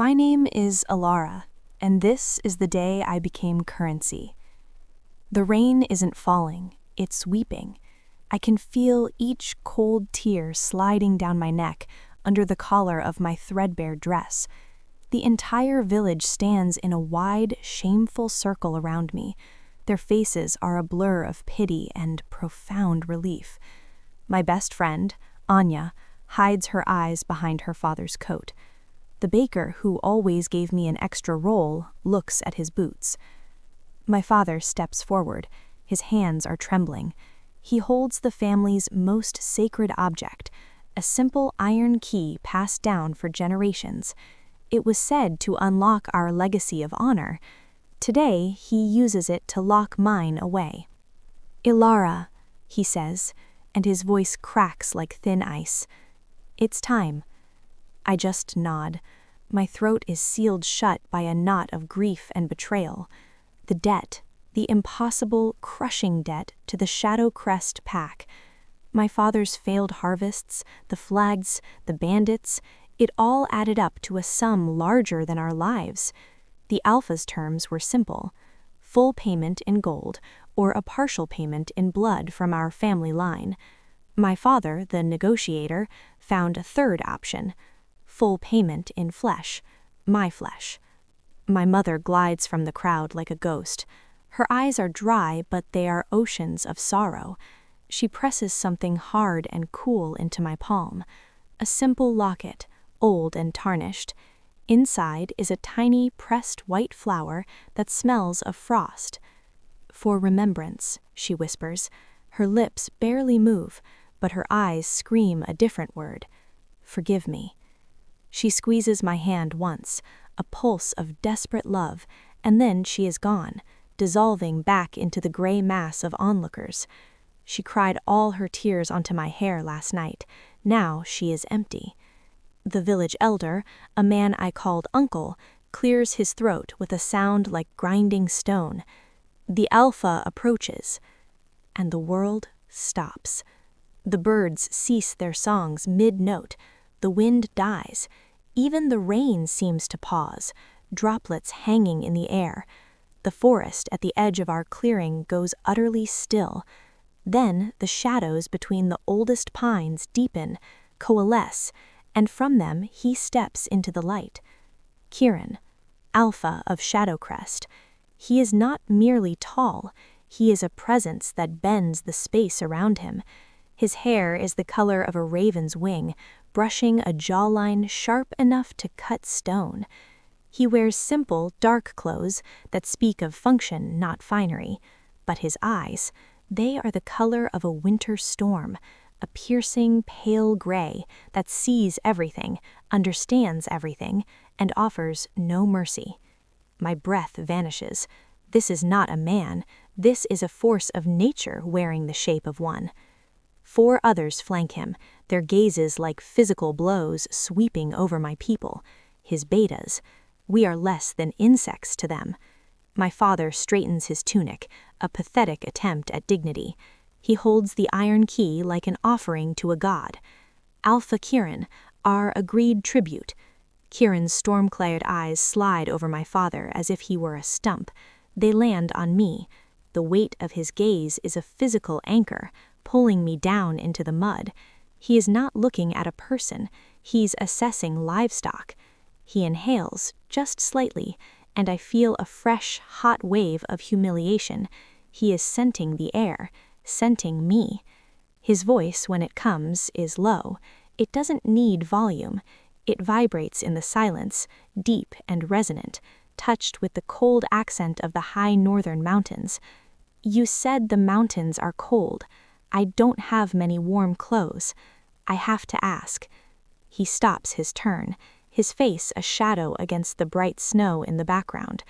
My name is Elara, and this is the day I became currency. The rain isn't falling, it's weeping. I can feel each cold tear sliding down my neck under the collar of my threadbare dress. The entire village stands in a wide, shameful circle around me. Their faces are a blur of pity and profound relief. My best friend, Anya, hides her eyes behind her father's coat. The baker, who always gave me an extra roll, looks at his boots. My father steps forward. His hands are trembling. He holds the family's most sacred object, a simple iron key passed down for generations. It was said to unlock our legacy of honor. Today, he uses it to lock mine away. "Elara," he says, and his voice cracks like thin ice. "It's time." I just nod. My throat is sealed shut by a knot of grief and betrayal. The debt, the impossible, crushing debt to the Shadow Crest pack. My father's failed harvests, the flags, the bandits, it all added up to a sum larger than our lives. The Alpha's terms were simple: full payment in gold, or a partial payment in blood from our family line. My father, the negotiator, found a third option: full payment in flesh, my flesh. My mother glides from the crowd like a ghost. Her eyes are dry, but they are oceans of sorrow. She presses something hard and cool into my palm. A simple locket, old and tarnished. Inside is a tiny pressed white flower that smells of frost. "For remembrance," she whispers. Her lips barely move, but her eyes scream a different word: "Forgive me." She squeezes my hand once, a pulse of desperate love, and then she is gone, dissolving back into the gray mass of onlookers. She cried all her tears onto my hair last night. Now she is empty. The village elder, a man I called uncle, clears his throat with a sound like grinding stone. The Alpha approaches, and the world stops. The birds cease their songs mid-note. The wind dies. Even the rain seems to pause, droplets hanging in the air. The forest at the edge of our clearing goes utterly still. Then the shadows between the oldest pines deepen, coalesce, and from them he steps into the light. Kaelen, Alpha of Shadowcrest. He is not merely tall, he is a presence that bends the space around him. His hair is the color of a raven's wing, brushing a jawline sharp enough to cut stone. He wears simple, dark clothes that speak of function, not finery. But his eyes, they are the color of a winter storm, a piercing, pale gray that sees everything, understands everything, and offers no mercy. My breath vanishes. This is not a man. This is a force of nature wearing the shape of one. 4 others flank him, their gazes like physical blows sweeping over my people. His betas. We are less than insects to them. My father straightens his tunic, a pathetic attempt at dignity. He holds the iron key like an offering to a god. Alpha Kaelen, our agreed tribute. Kieran's storm-clad eyes slide over my father as if he were a stump. They land on me. The weight of his gaze is a physical anchor, pulling me down into the mud. He is not looking at a person, he's assessing livestock. He inhales, just slightly, and I feel a fresh, hot wave of humiliation. He is scenting the air, scenting me. His voice, when it comes, is low. It doesn't need volume. It vibrates in the silence, deep and resonant, touched with the cold accent of the high northern mountains. "You said the mountains are cold. I don't have many warm clothes. I have to ask." He stops his turn, his face a shadow against the bright snow in the background.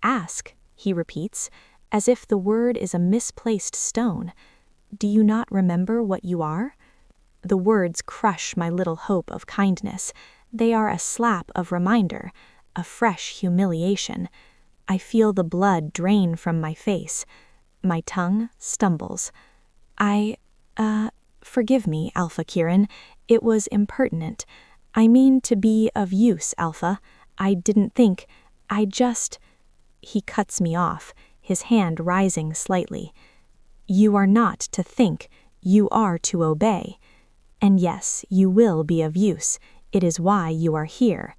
"Ask," he repeats, as if the word is a misplaced stone. "Do you not remember what you are?" The words crush my little hope of kindness. They are a slap of reminder, a fresh humiliation. I feel the blood drain from my face. My tongue stumbles. Forgive me, Alpha Kaelen. It was impertinent. I mean to be of use, Alpha. I didn't think, I just... He cuts me off, his hand rising slightly. You are not to think, you are to obey. And yes, you will be of use, it is why you are here.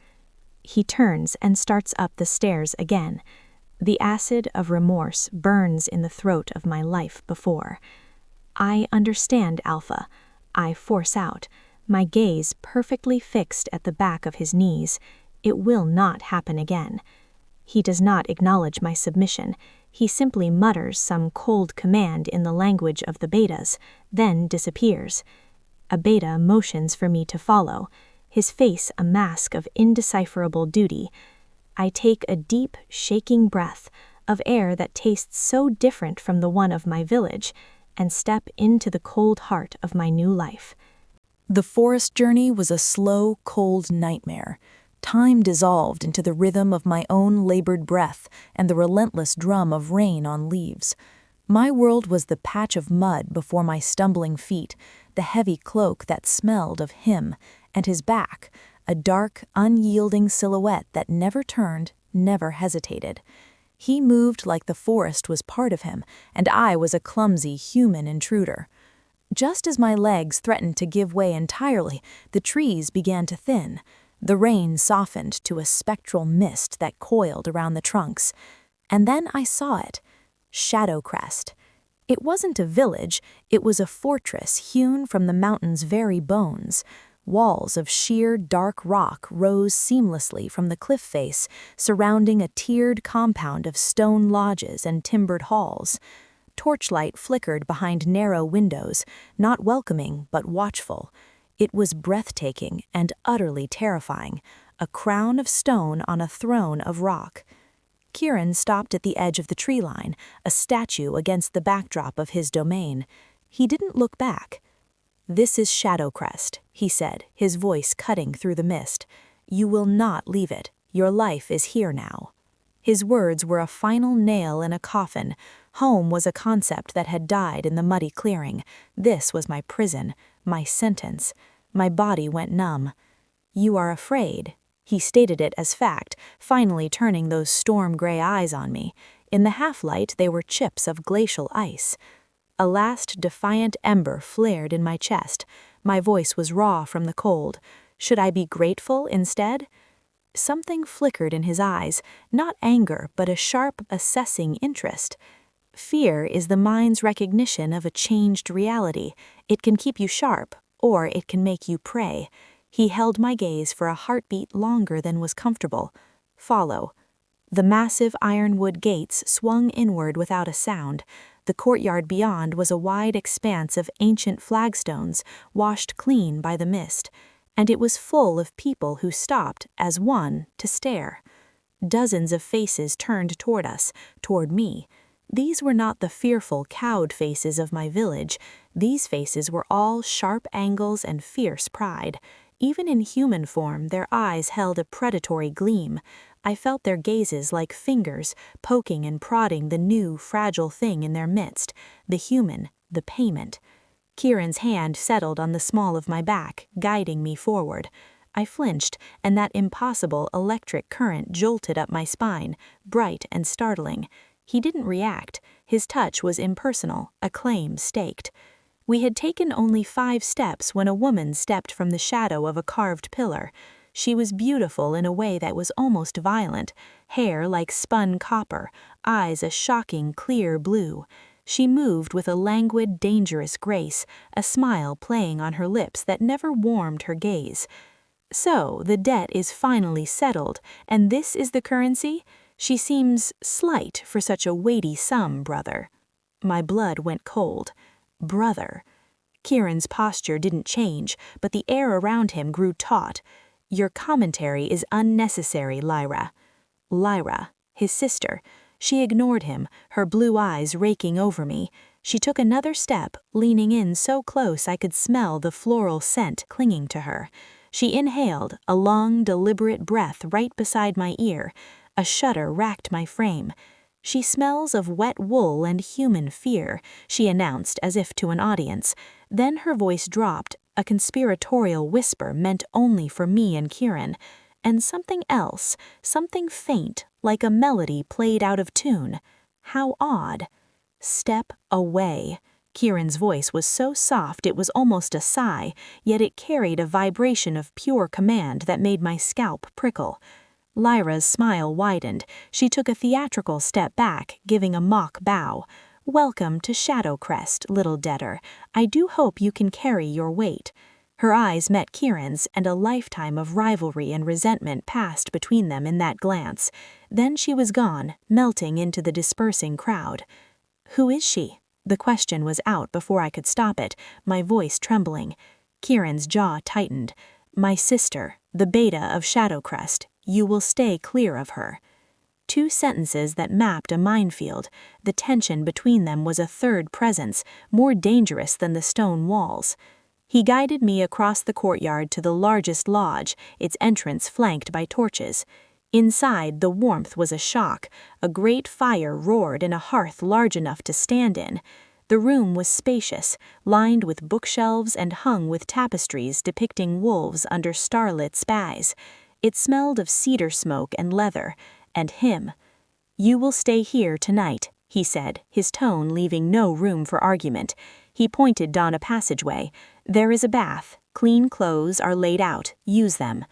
He turns and starts up the stairs again. The acid of remorse burns in the throat of my life before. I understand, Alpha. I force out, my gaze perfectly fixed at the back of his knees. It will not happen again. He does not acknowledge my submission. He simply mutters some cold command in the language of the betas, then disappears. A beta motions for me to follow, his face a mask of indecipherable duty. I take a deep, shaking breath of air that tastes so different from the one of my village, and step into the cold heart of my new life. The forest journey was a slow, cold nightmare. Time dissolved into the rhythm of my own labored breath and the relentless drum of rain on leaves. My world was the patch of mud before my stumbling feet, the heavy cloak that smelled of him, and his back, a dark, unyielding silhouette that never turned, never hesitated. He moved like the forest was part of him, and I was a clumsy human intruder. Just as my legs threatened to give way entirely, the trees began to thin. The rain softened to a spectral mist that coiled around the trunks. And then I saw it. Shadowcrest. It wasn't a village, it was a fortress hewn from the mountain's very bones. Walls of sheer, dark rock rose seamlessly from the cliff face, surrounding a tiered compound of stone lodges and timbered halls. Torchlight flickered behind narrow windows, not welcoming but watchful. It was breathtaking and utterly terrifying, a crown of stone on a throne of rock. Kaelen stopped at the edge of the tree line, a statue against the backdrop of his domain. He didn't look back. "This is Shadowcrest," he said, his voice cutting through the mist. "You will not leave it. Your life is here now." His words were a final nail in a coffin. Home was a concept that had died in the muddy clearing. This was my prison, my sentence. My body went numb. "You are afraid." He stated it as fact, finally turning those storm-gray eyes on me. In the half-light they were chips of glacial ice. A last defiant ember flared in my chest. My voice was raw from the cold. Should I be grateful instead? Something flickered in his eyes, not anger, but a sharp, assessing interest. Fear is the mind's recognition of a changed reality. It can keep you sharp, or it can make you prey. He held my gaze for a heartbeat longer than was comfortable. Follow. The massive ironwood gates swung inward without a sound. The courtyard beyond was a wide expanse of ancient flagstones, washed clean by the mist, and it was full of people who stopped, as one, to stare. Dozens of faces turned toward us, toward me. These were not the fearful, cowed faces of my village. These faces were all sharp angles and fierce pride. Even in human form, their eyes held a predatory gleam. I felt their gazes like fingers, poking and prodding the new, fragile thing in their midst, the human, the payment. Kieran's hand settled on the small of my back, guiding me forward. I flinched, and that impossible electric current jolted up my spine, bright and startling. He didn't react. His touch was impersonal, a claim staked. We had taken only 5 steps when a woman stepped from the shadow of a carved pillar. She was beautiful in a way that was almost violent, hair like spun copper, eyes a shocking clear blue. She moved with a languid, dangerous grace, a smile playing on her lips that never warmed her gaze. "So, the debt is finally settled, and this is the currency? She seems slight for such a weighty sum, brother." My blood went cold. Brother. Kieran's posture didn't change, but the air around him grew taut. "Your commentary is unnecessary, Lyra." Lyra, his sister. She ignored him, her blue eyes raking over me. She took another step, leaning in so close I could smell the floral scent clinging to her. She inhaled, a long, deliberate breath right beside my ear. A shudder racked my frame. "She smells of wet wool and human fear," she announced as if to an audience. Then her voice dropped, a conspiratorial whisper meant only for me and Kieran. and something else, something faint, like a melody played out of tune. How odd. Step away. Kieran's voice was so soft it was almost a sigh, yet it carried a vibration of pure command that made my scalp prickle. Lyra's smile widened. She took a theatrical step back, giving a mock bow. "Welcome to Shadowcrest, little debtor. I do hope you can carry your weight." Her eyes met Kieran's, and a lifetime of rivalry and resentment passed between them in that glance. Then she was gone, melting into the dispersing crowd. "Who is she?" The question was out before I could stop it, my voice trembling. Kieran's jaw tightened. "My sister, the beta of Shadowcrest. You will stay clear of her." 2 sentences that mapped a minefield. The tension between them was a third presence, more dangerous than the stone walls. He guided me across the courtyard to the largest lodge, its entrance flanked by torches. Inside, the warmth was a shock. A great fire roared in a hearth large enough to stand in. The room was spacious, lined with bookshelves and hung with tapestries depicting wolves under starlit skies. It smelled of cedar smoke and leather, and him. "You will stay here tonight," he said, his tone leaving no room for argument. He pointed down a passageway. "There is a bath. Clean clothes are laid out. Use them."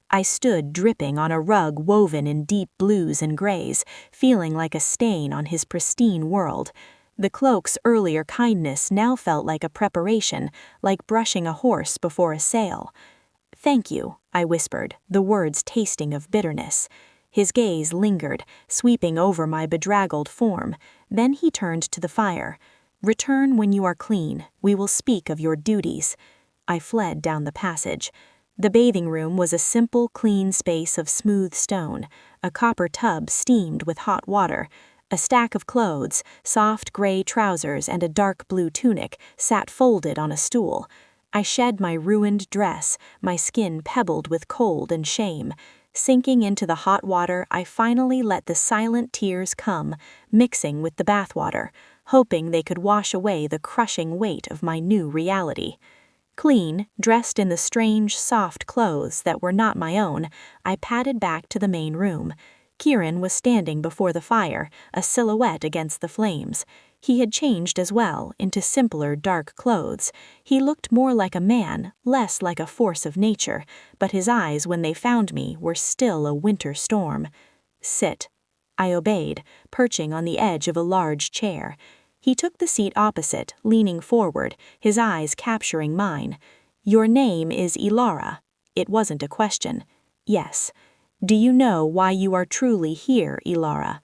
I stood dripping on a rug woven in deep blues and grays, feeling like a stain on his pristine world. The cloak's earlier kindness now felt like a preparation, like brushing a horse before a sale. "Thank you," I whispered, the words tasting of bitterness. His gaze lingered, sweeping over my bedraggled form. Then he turned to the fire. "Return when you are clean. We will speak of your duties." I fled down the passage. The bathing room was a simple, clean space of smooth stone. A copper tub steamed with hot water. A stack of clothes, soft gray trousers and a dark blue tunic, sat folded on a stool. I shed my ruined dress, my skin pebbled with cold and shame. Sinking into the hot water, I finally let the silent tears come, mixing with the bathwater, hoping they could wash away the crushing weight of my new reality. Clean, dressed in the strange, soft clothes that were not my own, I padded back to the main room. Kieran was standing before the fire, a silhouette against the flames. He had changed as well, into simpler, dark clothes. He looked more like a man, less like a force of nature, but his eyes, when they found me, were still a winter storm. "Sit." I obeyed, perching on the edge of a large chair. He took the seat opposite, leaning forward, his eyes capturing mine. "Your name is Elara." It wasn't a question. "Yes." "Do you know why you are truly here, Elara?"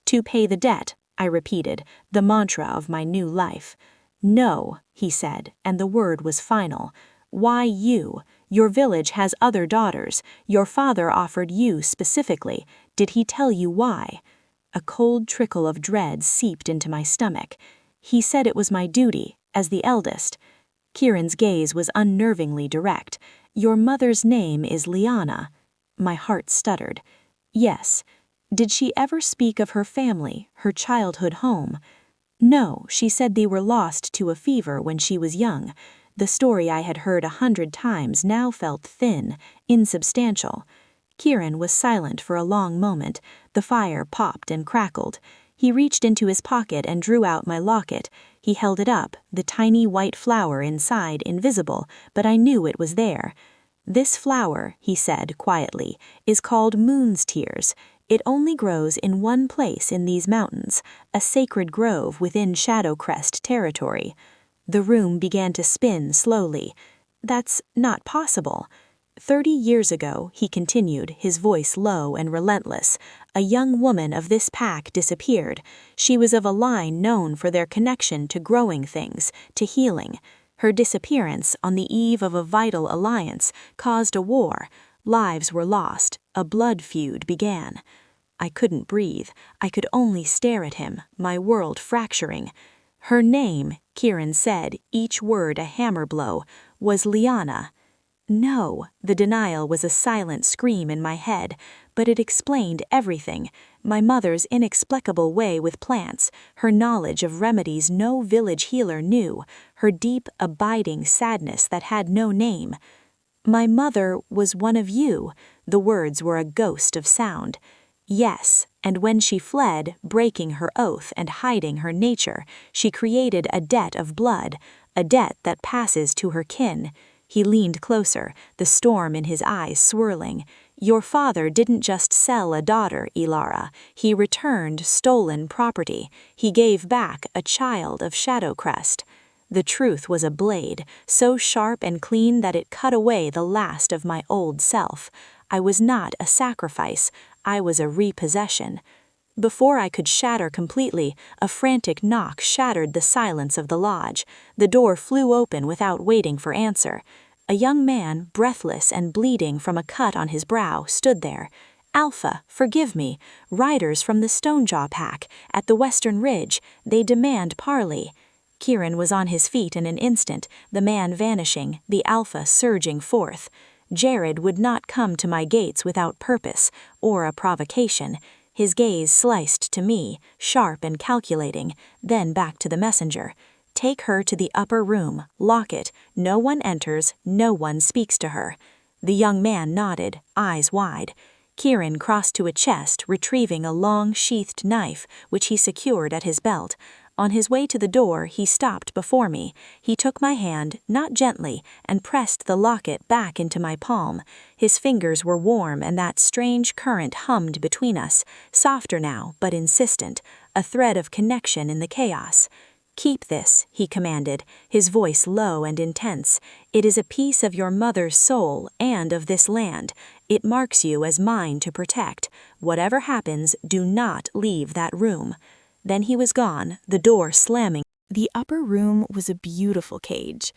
"To pay the debt," I repeated, the mantra of my new life. "No," he said, and the word was final. "Why you? Your village has other daughters. Your father offered you specifically. Did he tell you why?" A cold trickle of dread seeped into my stomach. "He said it was my duty, as the eldest." Kieran's gaze was unnervingly direct. "Your mother's name is Lyanna." My heart stuttered. "Yes." "Did she ever speak of her family, her childhood home?" "No, she said they were lost to a fever when she was young." The story I had heard 100 times now felt thin, insubstantial. Kieran was silent for a long moment. The fire popped and crackled. He reached into his pocket and drew out my locket. He held it up, the tiny white flower inside invisible, but I knew it was there. "This flower," he said quietly, "is called moon's tears. It only grows in one place in these mountains, a sacred grove within Shadowcrest territory." The room began to spin slowly. "That's not possible." 30 years ago, he continued, his voice low and relentless, a young woman of this pack disappeared. She was of a line known for their connection to growing things, to healing. Her disappearance, on the eve of a vital alliance, caused a war. Lives were lost. A blood feud began. I couldn't breathe. I could only stare at him, my world fracturing. "Her name," Kieran said, each word a hammer blow, "was Lyanna." No, the denial was a silent scream in my head, but it explained everything. My mother's inexplicable way with plants, her knowledge of remedies no village healer knew, her deep, abiding sadness that had no name. "My mother was one of you," The words were a ghost of sound. Yes, and when she fled, breaking her oath and hiding her nature, she created a debt of blood, a debt that passes to her kin. He leaned closer, the storm in his eyes swirling. Your father didn't just sell a daughter, Elara. He returned stolen property. He gave back a child of Shadowcrest. The truth was a blade, so sharp and clean that it cut away the last of my old self. I was not a sacrifice, I was a repossession. Before I could shatter completely, a frantic knock shattered the silence of the lodge. The door flew open without waiting for answer. A young man, breathless and bleeding from a cut on his brow, stood there. Alpha, forgive me. Riders from the Stonejaw pack, at the Western Ridge, they demand parley. Kieran was on his feet in an instant, the man vanishing, the Alpha surging forth. Jared would not come to my gates without purpose, or a provocation. His gaze sliced to me, sharp and calculating, then back to the messenger. Take her to the upper room, lock it, no one enters, no one speaks to her. The young man nodded, eyes wide. Kieran crossed to a chest, retrieving a long, sheathed knife, which he secured at his belt. On his way to the door, he stopped before me. He took my hand, not gently, and pressed the locket back into my palm. His fingers were warm, and that strange current hummed between us, softer now, but insistent, a thread of connection in the chaos. Keep this, he commanded, his voice low and intense. It is a piece of your mother's soul and of this land. It marks you as mine to protect. Whatever happens, do not leave that room. Then he was gone, the door slamming. The upper room was a beautiful cage.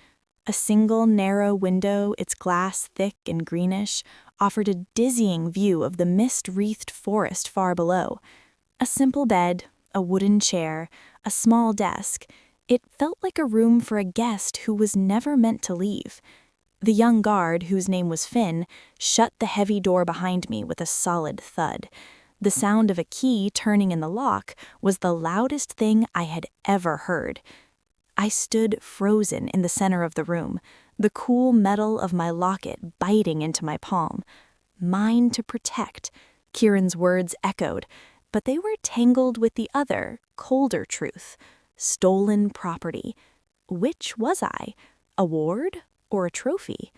A single narrow window, its glass thick and greenish, offered a dizzying view of the mist-wreathed forest far below. A simple bed, a wooden chair, a small desk. It felt like a room for a guest who was never meant to leave. The young guard, whose name was Finn, shut the heavy door behind me with a solid thud. The sound of a key turning in the lock was the loudest thing I had ever heard. I stood frozen in the center of the room, the cool metal of my locket biting into my palm. Mine to protect, Kieran's words echoed, but they were tangled with the other, colder truth. Stolen property. Which was I? A ward or a trophy?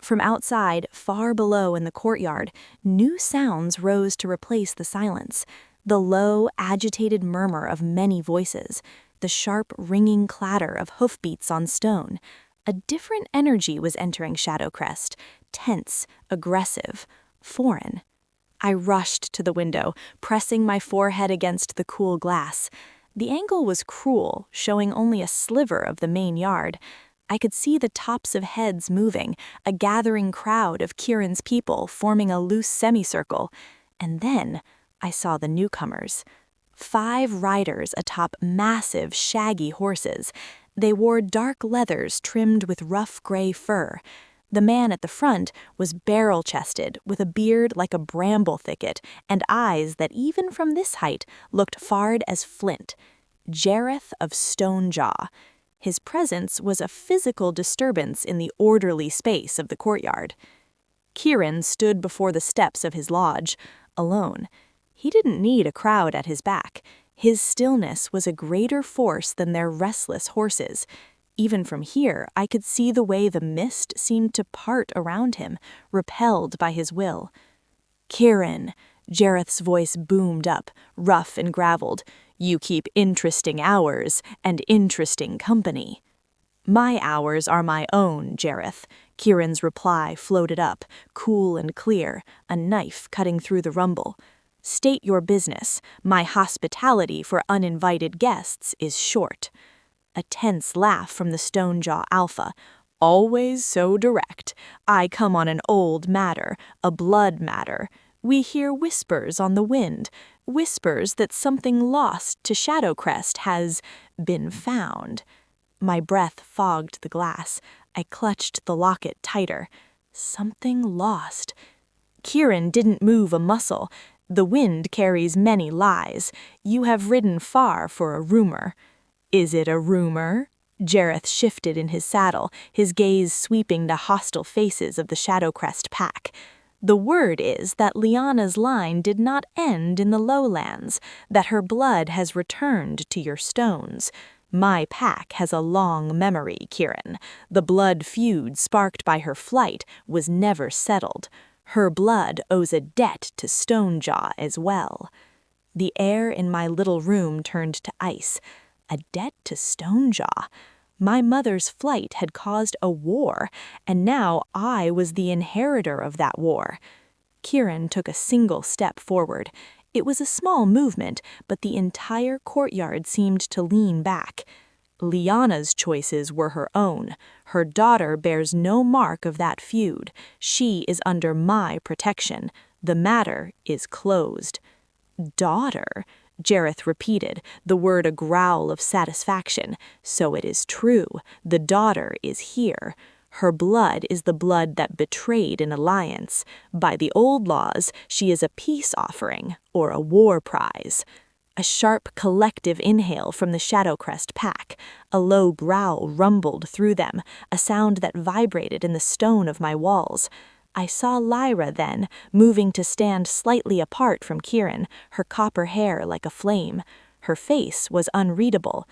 From outside, far below in the courtyard, new sounds rose to replace the silence. The low, agitated murmur of many voices, the sharp, ringing clatter of hoofbeats on stone. A different energy was entering Shadowcrest, tense, aggressive, foreign. I rushed to the window, pressing my forehead against the cool glass. The angle was cruel, showing only a sliver of the main yard. I could see the tops of heads moving, a gathering crowd of Kieran's people forming a loose semicircle. And then I saw the newcomers. 5 riders atop massive, shaggy horses. They wore dark leathers trimmed with rough gray fur. The man at the front was barrel-chested, with a beard like a bramble thicket and eyes that even from this height looked hard as flint. Jareth of Stonejaw. His presence was a physical disturbance in the orderly space of the courtyard. Kieran stood before the steps of his lodge, alone. He didn't need a crowd at his back. His stillness was a greater force than their restless horses. Even from here, I could see the way the mist seemed to part around him, repelled by his will. Kieran, Jareth's voice boomed up, rough and graveled. You keep interesting hours and interesting company. My hours are my own, Jareth. Kieran's reply floated up, cool and clear, a knife cutting through the rumble. State your business. My hospitality for uninvited guests is short. A tense laugh from the Stonejaw Alpha. Always so direct. I come on an old matter, a blood matter. We hear whispers on the wind, whispers that something lost to Shadowcrest has been found. My breath fogged the glass. I clutched the locket tighter. Something lost. Kieran didn't move a muscle. The wind carries many lies. You have ridden far for a rumor. Is it a rumor? Jareth shifted in his saddle, his gaze sweeping the hostile faces of the Shadowcrest pack. The word is that Lyanna's line did not end in the lowlands, that her blood has returned to your stones. My pack has a long memory, Kieran. The blood feud sparked by her flight was never settled. Her blood owes a debt to Stonejaw as well. The air in my little room turned to ice. A debt to Stonejaw? My mother's flight had caused a war, and now I was the inheritor of that war. Kieran took a single step forward. It was a small movement, but the entire courtyard seemed to lean back. Lyanna's choices were her own. Her daughter bears no mark of that feud. She is under my protection. The matter is closed. Daughter? Jareth repeated, the word a growl of satisfaction. So it is true. The daughter is here. Her blood is the blood that betrayed an alliance. By the old laws, she is a peace offering, or a war prize. A sharp collective inhale from the Shadowcrest pack. A low growl rumbled through them, a sound that vibrated in the stone of my walls. I saw Lyra then, moving to stand slightly apart from Kieran, her copper hair like a flame. Her face was unreadable.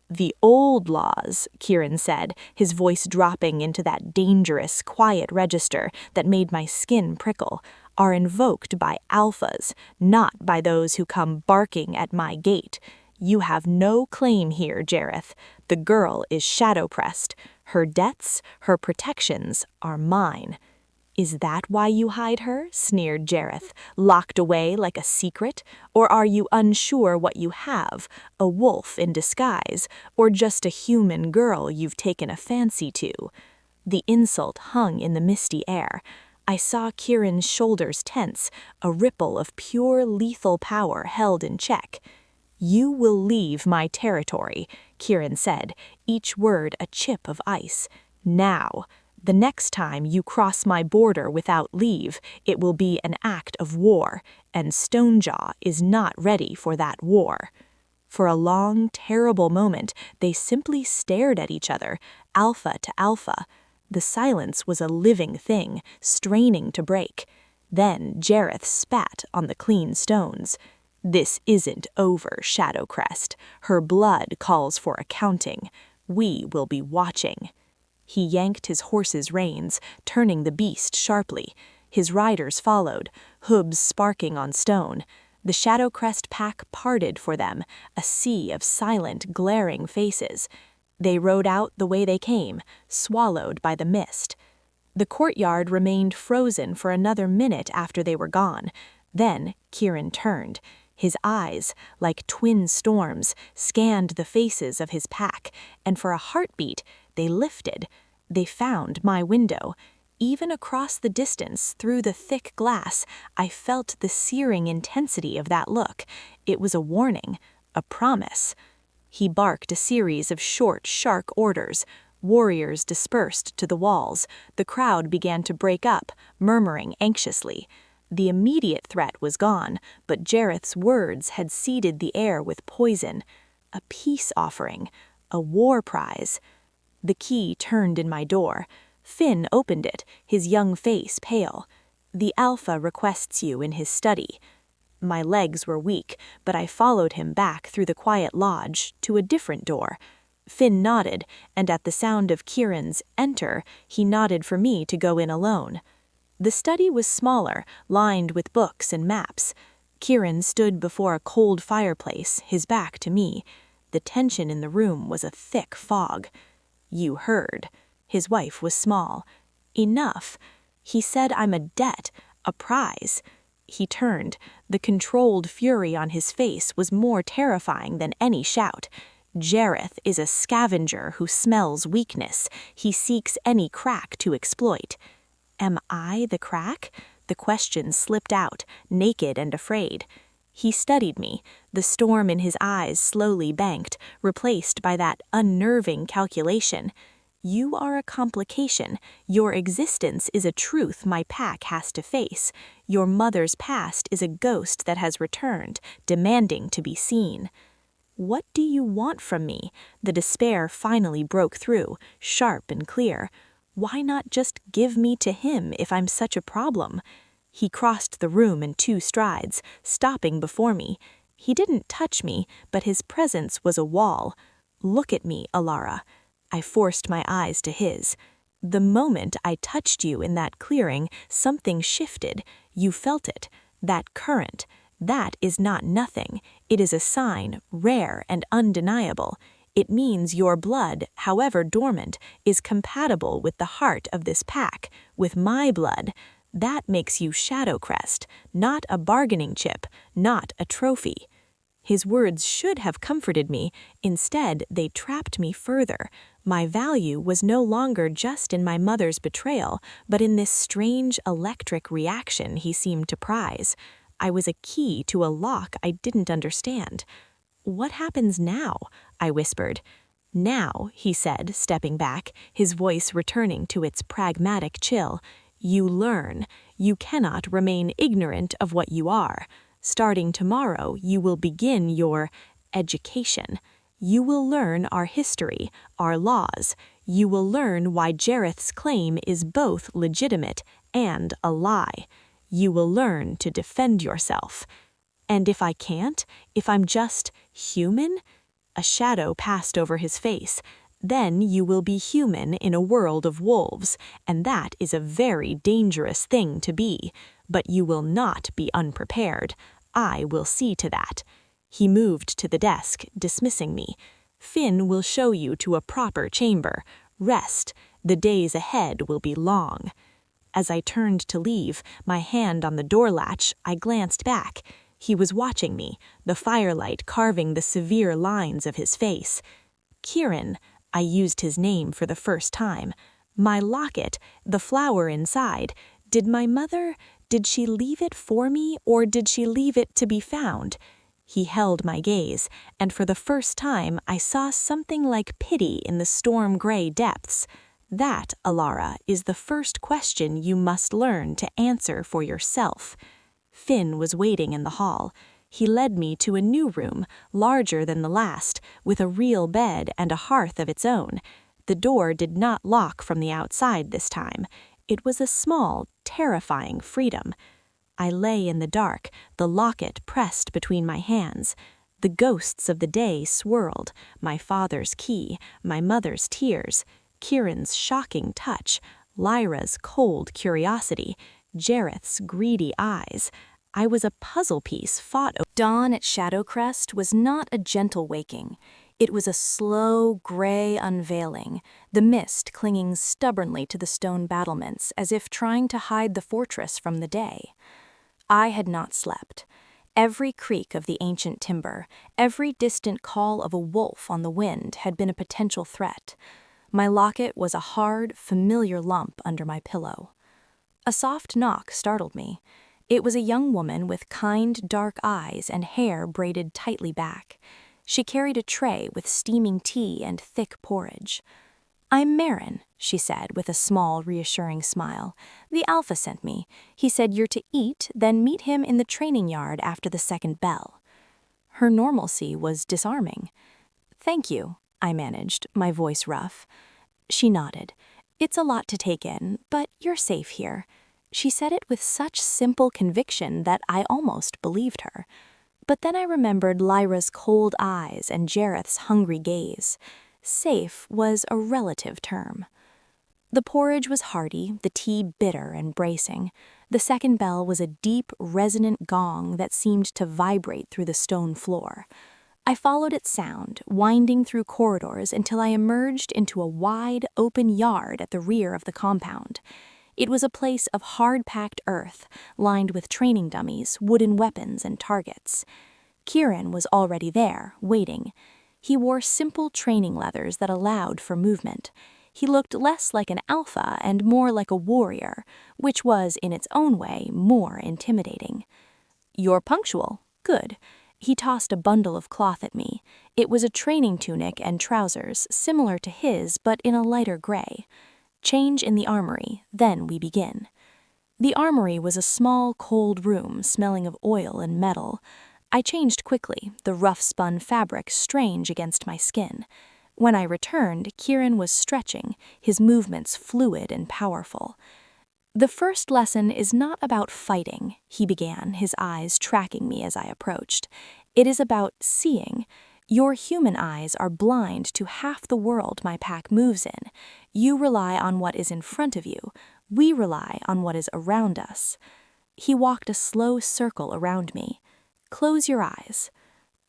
The old laws, Kieran said, his voice dropping into that dangerous, quiet register that made my skin prickle, are invoked by alphas, not by those who come barking at my gate. You have no claim here, Jareth. The girl is shadow-pressed. Her debts, her protections, are mine. Is that why you hide her? Sneered Jareth, locked away like a secret? Or are you unsure what you have, a wolf in disguise, or just a human girl you've taken a fancy to? The insult hung in the misty air. I saw Kieran's shoulders tense, a ripple of pure lethal power held in check. You will leave my territory, Kieran said, each word a chip of ice. Now. The next time you cross my border without leave, it will be an act of war, and Stonejaw is not ready for that war. For a long, terrible moment, they simply stared at each other, alpha to alpha. The silence was a living thing, straining to break. Then Jareth spat on the clean stones. This isn't over, Shadowcrest. Her blood calls for accounting. We will be watching. He yanked his horse's reins, turning the beast sharply. His riders followed, hooves sparking on stone. The Shadowcrest pack parted for them, a sea of silent, glaring faces. They rode out the way they came, swallowed by the mist. The courtyard remained frozen for another minute after they were gone. Then Kieran turned. His eyes, like twin storms, scanned the faces of his pack, and for a heartbeat, they lifted. They found my window. Even across the distance, through the thick glass, I felt the searing intensity of that look. It was a warning, a promise. He barked a series of short, sharp orders. Warriors dispersed to the walls. The crowd began to break up, murmuring anxiously. The immediate threat was gone, but Jareth's words had seeded the air with poison. A peace offering, a war prize. The key turned in my door. Finn opened it, his young face pale. The Alpha requests you in his study. My legs were weak, but I followed him back through the quiet lodge to a different door. Finn nodded, and at the sound of Kieran's enter, he nodded for me to go in alone. The study was smaller, lined with books and maps. Kieran stood before a cold fireplace, his back to me. The tension in the room was a thick fog. You heard. His wife was small. Enough. He said I'm a debt, a prize. He turned. The controlled fury on his face was more terrifying than any shout. Jareth is a scavenger who smells weakness. He seeks any crack to exploit. Am I the crack? The question slipped out, naked and afraid. He studied me, the storm in his eyes slowly banked, replaced by that unnerving calculation. You are a complication. Your existence is a truth my pack has to face. Your mother's past is a ghost that has returned, demanding to be seen. What do you want from me? The despair finally broke through, sharp and clear. Why not just give me to him if I'm such a problem? He crossed the room in 2 strides, stopping before me. He didn't touch me, but his presence was a wall. "Look at me, Elara." I forced my eyes to his. "The moment I touched you in that clearing, something shifted. You felt it. That current. That is not nothing. It is a sign, rare and undeniable. It means your blood, however dormant, is compatible with the heart of this pack, with my blood. That makes you Shadowcrest, not a bargaining chip, not a trophy." His words should have comforted me. Instead, they trapped me further. My value was no longer just in my mother's betrayal, but in this strange electric reaction he seemed to prize. I was a key to a lock I didn't understand. "What happens now?" I whispered. "Now," he said, stepping back, his voice returning to its pragmatic chill, "you learn. You cannot remain ignorant of what you are. Starting tomorrow, you will begin your education. You will learn our history, our laws. You will learn why Jareth's claim is both legitimate and a lie. You will learn to defend yourself. And if I can't, if I'm just human?" A shadow passed over his face. "Then you will be human in a world of wolves, and that is a very dangerous thing to be. But you will not be unprepared. I will see to that." He moved to the desk, dismissing me. "Finn will show you to a proper chamber. Rest. The days ahead will be long." As I turned to leave, my hand on the door latch, I glanced back. He was watching me, the firelight carving the severe lines of his face. "Kieran," I used his name for the first time. "My locket, the flower inside, did my mother, did she leave it for me, or did she leave it to be found?" He held my gaze, and for the first time I saw something like pity in the storm-gray depths. "That, Elara, is the first question you must learn to answer for yourself." Finn was waiting in the hall. He led me to a new room, larger than the last, with a real bed and a hearth of its own. The door did not lock from the outside this time. It was a small, terrifying freedom. I lay in the dark, the locket pressed between my hands. The ghosts of the day swirled, my father's key, my mother's tears, Kieran's shocking touch, Lyra's cold curiosity, Jareth's greedy eyes. I was a puzzle piece fought. Dawn at Shadowcrest was not a gentle waking. It was a slow, gray unveiling, the mist clinging stubbornly to the stone battlements as if trying to hide the fortress from the day. I had not slept. Every creak of the ancient timber, every distant call of a wolf on the wind had been a potential threat. My locket was a hard, familiar lump under my pillow. A soft knock startled me. It was a young woman with kind, dark eyes and hair braided tightly back. She carried a tray with steaming tea and thick porridge. "I'm Marin," she said with a small, reassuring smile. "The Alpha sent me. He said you're to eat, then meet him in the training yard after the second bell." Her normalcy was disarming. "Thank you," I managed, my voice rough. She nodded. "It's a lot to take in, but you're safe here." She said it with such simple conviction that I almost believed her. But then I remembered Lyra's cold eyes and Jareth's hungry gaze. Safe was a relative term. The porridge was hearty, the tea bitter and bracing. The second bell was a deep, resonant gong that seemed to vibrate through the stone floor. I followed its sound, winding through corridors until I emerged into a wide, open yard at the rear of the compound. It was a place of hard-packed earth, lined with training dummies, wooden weapons, and targets. Kieran was already there, waiting. He wore simple training leathers that allowed for movement. He looked less like an alpha and more like a warrior, which was, in its own way, more intimidating. "You're punctual. Good." He tossed a bundle of cloth at me. It was a training tunic and trousers, similar to his, but in a lighter gray. "Change in the armory, then we begin." The armory was a small, cold room smelling of oil and metal. I changed quickly, the rough-spun fabric strange against my skin. When I returned, Kieran was stretching, his movements fluid and powerful. The first lesson is not about fighting, he began, his eyes tracking me as I approached. It is about seeing. Your human eyes are blind to half the world my pack moves in. You rely on what is in front of you. We rely on what is around us. He walked a slow circle around me. Close your eyes.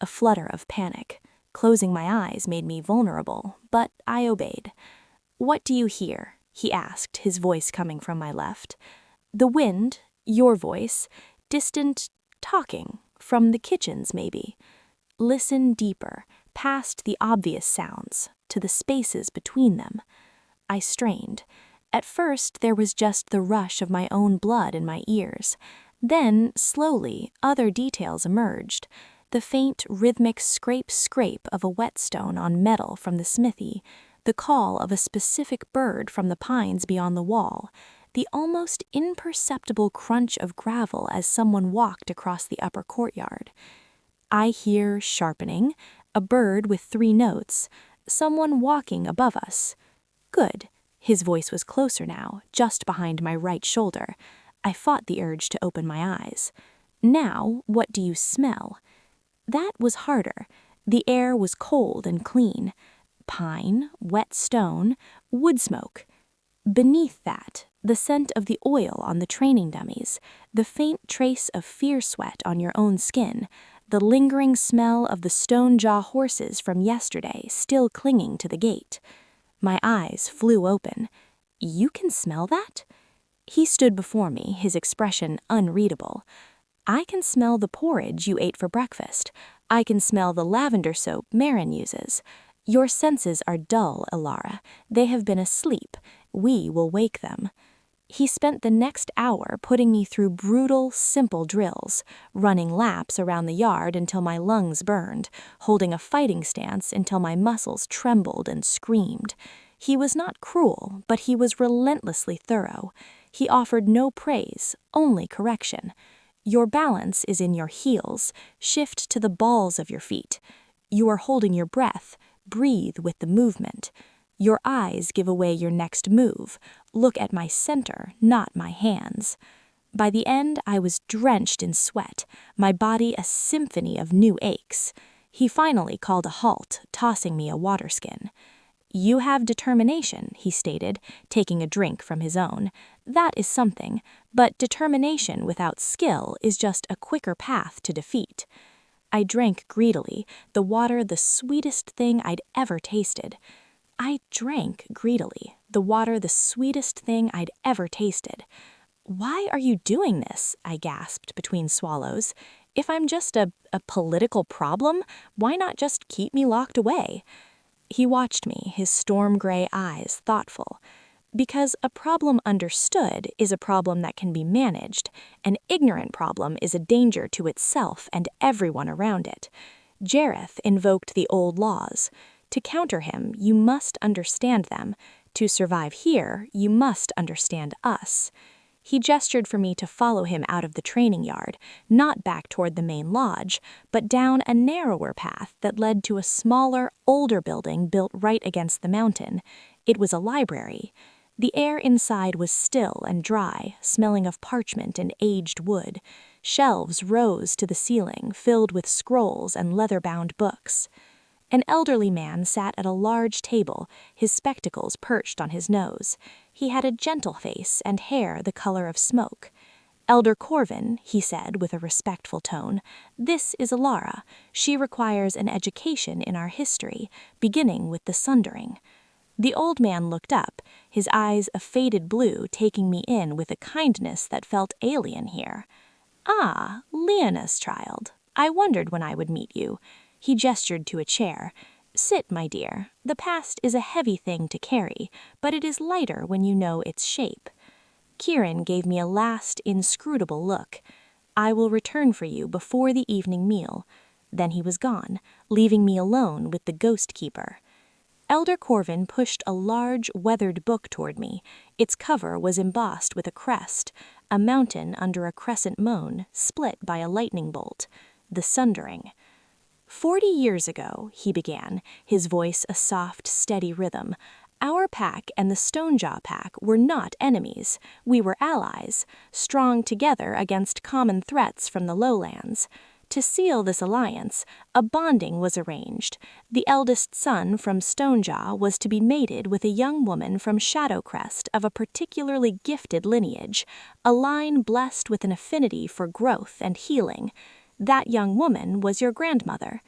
A flutter of panic. Closing my eyes made me vulnerable, but I obeyed. What do you hear? He asked, his voice coming from my left. The wind, your voice, distant talking, from the kitchens maybe. Listen deeper, past the obvious sounds, to the spaces between them. I strained. At first, there was just the rush of my own blood in my ears. Then, slowly, other details emerged. The faint, rhythmic scrape-scrape of a whetstone on metal from the smithy, the call of a specific bird from the pines beyond the wall, the almost imperceptible crunch of gravel as someone walked across the upper courtyard. I hear sharpening, a bird with 3 notes, someone walking above us. Good. His voice was closer now, just behind my right shoulder. I fought the urge to open my eyes. Now, what do you smell? That was harder. The air was cold and clean. Pine, wet stone, wood smoke. Beneath that, the scent of the oil on the training dummies, the faint trace of fear sweat on your own skin, the lingering smell of the stone jaw horses from yesterday still clinging to the gate. My eyes flew open. You can smell that? He stood before me, his expression unreadable. I can smell the porridge you ate for breakfast. I can smell the lavender soap Marin uses. Your senses are dull, Elara. They have been asleep. We will wake them. He spent the next hour putting me through brutal, simple drills, running laps around the yard until my lungs burned, holding a fighting stance until my muscles trembled and screamed. He was not cruel, but he was relentlessly thorough. He offered no praise, only correction. Your balance is in your heels. Shift to the balls of your feet. You are holding your breath. Breathe with the movement. Your eyes give away your next move. Look at my center, not my hands. By the end, I was drenched in sweat, my body a symphony of new aches. He finally called a halt, tossing me a water skin. You have determination, he stated, taking a drink from his own. That is something, but determination without skill is just a quicker path to defeat. I drank greedily, the water the sweetest thing I'd ever tasted. I drank greedily, the water the sweetest thing I'd ever tasted. Why are you doing this? I gasped between swallows. If I'm just a political problem, why not just keep me locked away? He watched me, his storm gray eyes thoughtful. Because a problem understood is a problem that can be managed. An ignorant problem is a danger to itself and everyone around it. Jareth invoked the old laws. To counter him, you must understand them. To survive here, you must understand us. He gestured for me to follow him out of the training yard, not back toward the main lodge, but down a narrower path that led to a smaller, older building built right against the mountain. It was a library. The air inside was still and dry, smelling of parchment and aged wood. Shelves rose to the ceiling, filled with scrolls and leather-bound books. An elderly man sat at a large table, his spectacles perched on his nose. He had a gentle face and hair the color of smoke. Elder Corvin, he said with a respectful tone, this is Elara. She requires an education in our history, beginning with the Sundering. The old man looked up, his eyes a faded blue taking me in with a kindness that felt alien here. Ah, Lyanna's child. I wondered when I would meet you. He gestured to a chair. Sit, my dear. The past is a heavy thing to carry, but it is lighter when you know its shape. Kieran gave me a last, inscrutable look. I will return for you before the evening meal. Then he was gone, leaving me alone with the ghost keeper. Elder Corvin pushed a large, weathered book toward me. Its cover was embossed with a crest, a mountain under a crescent moon, split by a lightning bolt. The Sundering. 40 years ago, he began, his voice a soft, steady rhythm, Our pack and the Stonejaw pack were not enemies. We were allies, strong together against common threats from the lowlands. To seal this alliance, a bonding was arranged. The eldest son from Stonejaw was to be mated with a young woman from Shadowcrest of a particularly gifted lineage, a line blessed with an affinity for growth and healing. That young woman was your grandmother.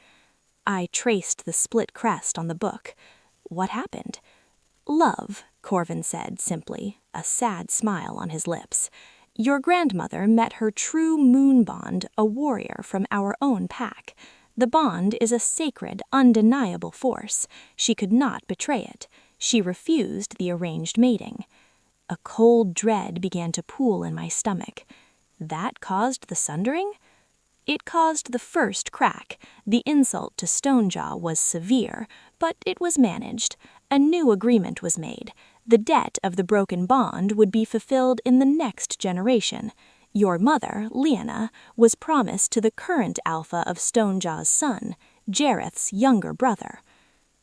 I traced the split crest on the book. What happened? Love, Corvin said simply, a sad smile on his lips. Your grandmother met her true moon bond, a warrior from our own pack. The bond is a sacred, undeniable force. She could not betray it. She refused the arranged mating. A cold dread began to pool in my stomach. That caused the sundering? It caused the first crack. The insult to Stonejaw was severe, but it was managed. A new agreement was made. The debt of the broken bond would be fulfilled in the next generation. Your mother, Lyanna, was promised to the current alpha of Stonejaw's son, Jareth's younger brother.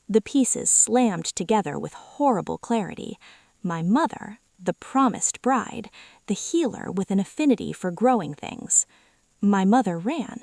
The pieces slammed together with horrible clarity. My mother, the promised bride, the healer with an affinity for growing things. My mother ran.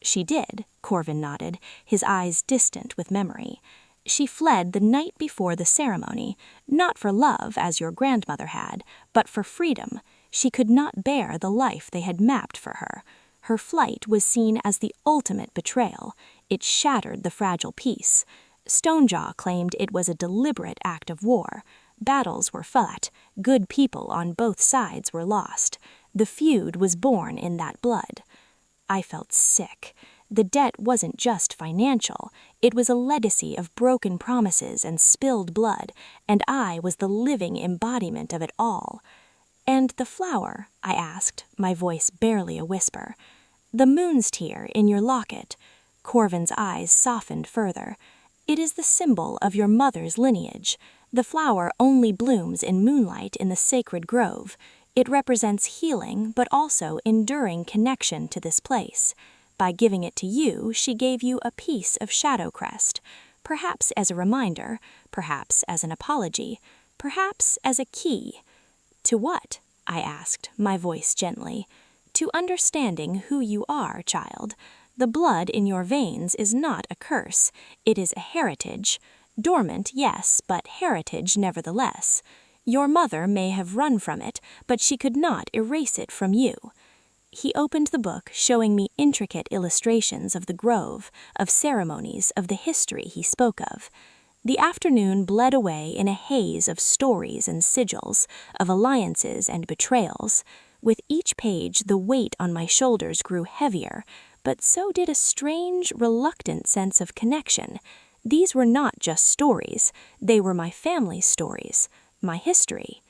She did, Corvin nodded, his eyes distant with memory. She fled the night before the ceremony, not for love as your grandmother had, but for freedom. She could not bear the life they had mapped for her. Her flight was seen as the ultimate betrayal. It shattered the fragile peace. Stonejaw claimed it was a deliberate act of war. Battles were fought. Good people on both sides were lost. The feud was born in that blood. I felt sick. The debt wasn't just financial. It was a legacy of broken promises and spilled blood, and I was the living embodiment of it all. And the flower, I asked, my voice barely a whisper. The moon's tear in your locket. Corvin's eyes softened further. It is the symbol of your mother's lineage. The flower only blooms in moonlight in the sacred grove. It represents healing, but also enduring connection to this place. By giving it to you, she gave you a piece of Shadowcrest, perhaps as a reminder, perhaps as an apology, perhaps as a key. To what? I asked, my voice gently. To understanding who you are, child. The blood in your veins is not a curse. It is a heritage. Dormant, yes, but heritage nevertheless. Your mother may have run from it, but she could not erase it from you. He opened the book, showing me intricate illustrations of the grove, of ceremonies, of the history he spoke of. The afternoon bled away in a haze of stories and sigils, of alliances and betrayals. With each page, the weight on my shoulders grew heavier, but so did a strange, reluctant sense of connection. These were not just stories. They were my family's stories, my history.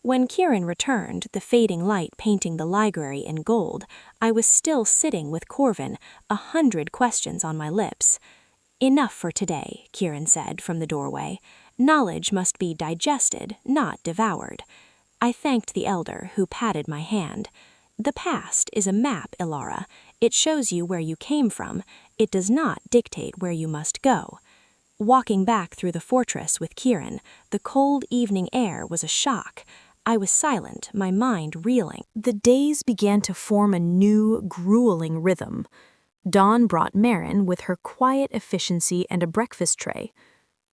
When Kieran returned, the fading light painting the library in gold, I was still sitting with Corvin, 100 questions on my lips. Enough for today, Kieran said from the doorway. Knowledge must be digested, not devoured. I thanked the elder, who patted my hand. The past is a map, Elara. It shows you where you came from. It does not dictate where you must go. Walking back through the fortress with Kieran, the cold evening air was a shock. I was silent, my mind reeling. The days began to form a new, grueling rhythm. Dawn brought Marin with her quiet efficiency and a breakfast tray.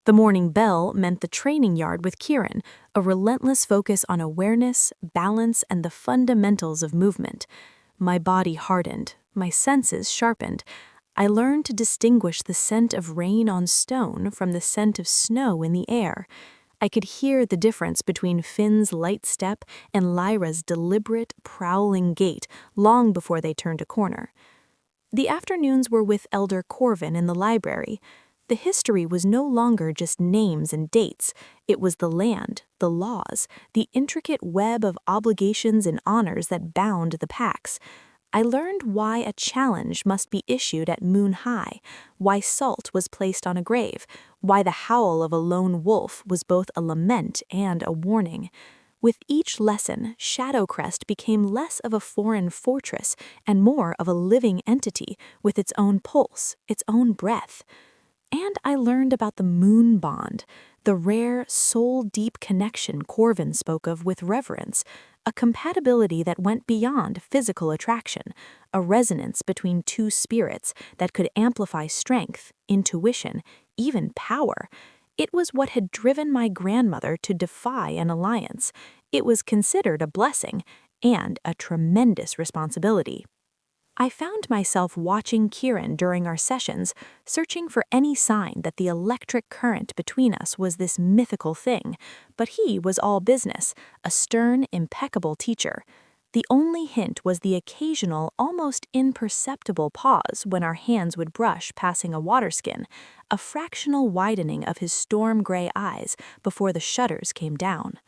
The morning bell meant the training yard with Kieran, a relentless focus on awareness, balance, and the fundamentals of movement. My body hardened, my senses sharpened. I learned to distinguish the scent of rain on stone from the scent of snow in the air. I could hear the difference between Finn's light step and Lyra's deliberate, prowling gait long before they turned a corner. The afternoons were with Elder Corvin in the library. The history was no longer just names and dates. It was the land, the laws, the intricate web of obligations and honors that bound the packs. I learned why a challenge must be issued at Moon High, why salt was placed on a grave, why the howl of a lone wolf was both a lament and a warning. With each lesson, Shadowcrest became less of a foreign fortress and more of a living entity with its own pulse, its own breath. And I learned about the moon bond, the rare soul-deep connection Corvin spoke of with reverence, a compatibility that went beyond physical attraction, a resonance between two spirits that could amplify strength, intuition, even power. It was what had driven my grandmother to defy an alliance. It was considered a blessing and a tremendous responsibility. I found myself watching Kieran during our sessions, searching for any sign that the electric current between us was this mythical thing, but he was all business, a stern, impeccable teacher. The only hint was the occasional, almost imperceptible pause when our hands would brush passing a waterskin, a fractional widening of his storm-gray eyes before the shutters came down.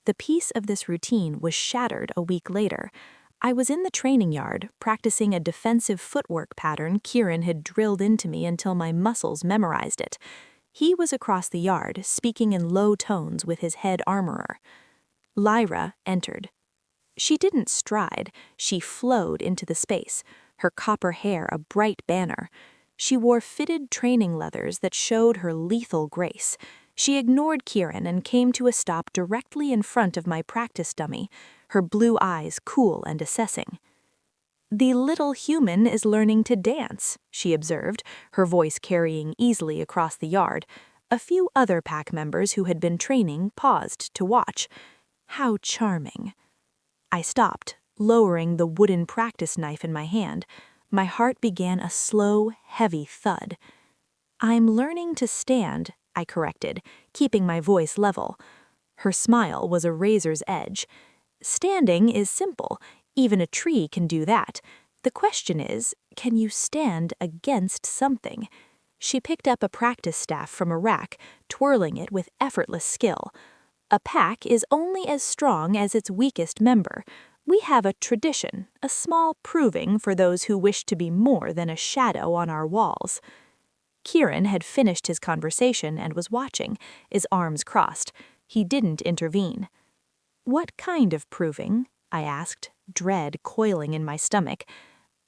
The peace of this routine was shattered a week later. I was in the training yard, practicing a defensive footwork pattern Kieran had drilled into me until my muscles memorized it. He was across the yard, speaking in low tones with his head armorer. Lyra entered. She didn't stride, she flowed into the space, her copper hair a bright banner. She wore fitted training leathers that showed her lethal grace. She ignored Kieran and came to a stop directly in front of my practice dummy, her blue eyes cool and assessing. "The little human is learning to dance," she observed, her voice carrying easily across the yard. A few other pack members who had been training paused to watch. How charming. I stopped, lowering the wooden practice knife in my hand. My heart began a slow, heavy thud. "I'm learning to stand," I corrected, keeping my voice level. Her smile was a razor's edge. "Standing is simple. Even a tree can do that. The question is, can you stand against something?" She picked up a practice staff from a rack, twirling it with effortless skill. "A pack is only as strong as its weakest member. We have a tradition, a small proving for those who wish to be more than a shadow on our walls." Kieran had finished his conversation and was watching, his arms crossed. He didn't intervene. "What kind of proving?" I asked, dread coiling in my stomach.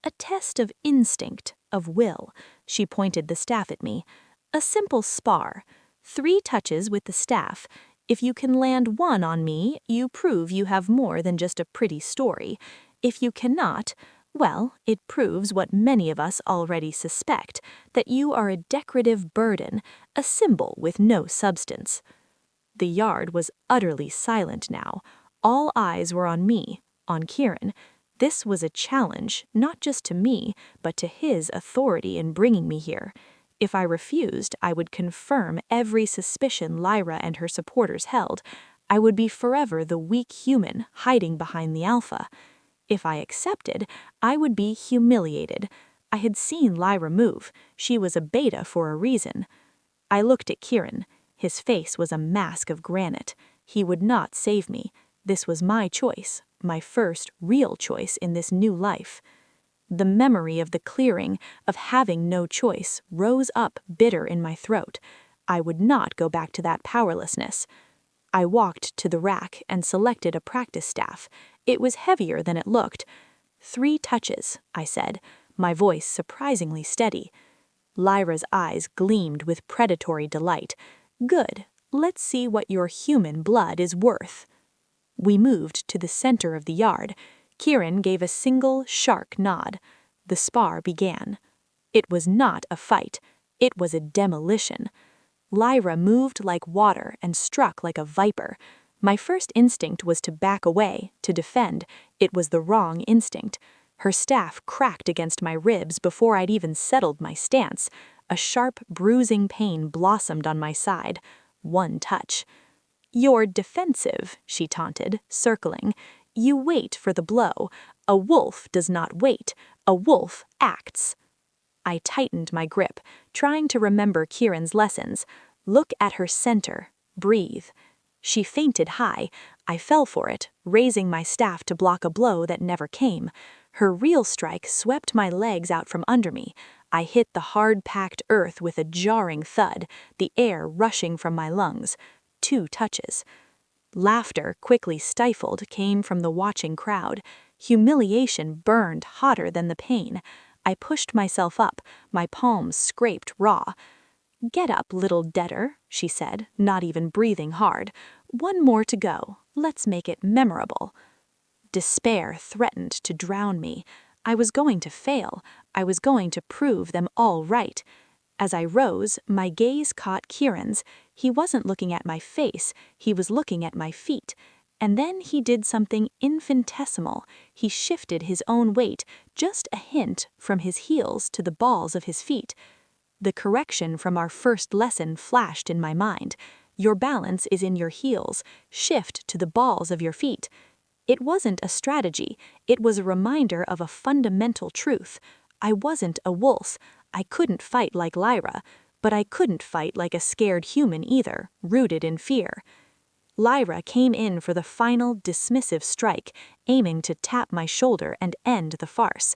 "A test of instinct, of will." She pointed the staff at me. "A simple spar. 3 touches with the staff. If you can land 1 on me, you prove you have more than just a pretty story. If you cannot, well, it proves what many of us already suspect, that you are a decorative burden, a symbol with no substance." The yard was utterly silent now. All eyes were on me, on Kieran. This was a challenge, not just to me, but to his authority in bringing me here. If I refused, I would confirm every suspicion Lyra and her supporters held. I would be forever the weak human hiding behind the alpha. If I accepted, I would be humiliated. I had seen Lyra move. She was a beta for a reason. I looked at Kieran. His face was a mask of granite. He would not save me. This was my choice, my first real choice in this new life. The memory of the clearing, of having no choice, rose up bitter in my throat. I would not go back to that powerlessness. I walked to the rack and selected a practice staff. It was heavier than it looked. 3 touches, I said, my voice surprisingly steady. Lyra's eyes gleamed with predatory delight. "Good. Let's see what your human blood is worth." We moved to the center of the yard. Kieran gave a single, sharp nod. The spar began. It was not a fight. It was a demolition. Lyra moved like water and struck like a viper. My first instinct was to back away, to defend. It was the wrong instinct. Her staff cracked against my ribs before I'd even settled my stance. A sharp, bruising pain blossomed on my side. 1 touch. "You're defensive," she taunted, circling. "You wait for the blow. A wolf does not wait. A wolf acts." I tightened my grip, trying to remember Kieran's lessons. Look at her center. Breathe. She feinted high. I fell for it, raising my staff to block a blow that never came. Her real strike swept my legs out from under me. I hit the hard-packed earth with a jarring thud, the air rushing from my lungs. 2 touches. Laughter, quickly stifled, came from the watching crowd. Humiliation burned hotter than the pain. I pushed myself up, my palms scraped raw. "Get up, little debtor," she said, not even breathing hard. "One more to go. Let's make it memorable." Despair threatened to drown me. I was going to fail. I was going to prove them all right. As I rose, my gaze caught Kieran's. He wasn't looking at my face, he was looking at my feet. And then he did something infinitesimal. He shifted his own weight, just a hint, from his heels to the balls of his feet. The correction from our first lesson flashed in my mind. Your balance is in your heels. Shift to the balls of your feet. It wasn't a strategy. It was a reminder of a fundamental truth. I wasn't a wolf. I couldn't fight like Lyra, but I couldn't fight like a scared human either, rooted in fear. Lyra came in for the final dismissive strike, aiming to tap my shoulder and end the farce.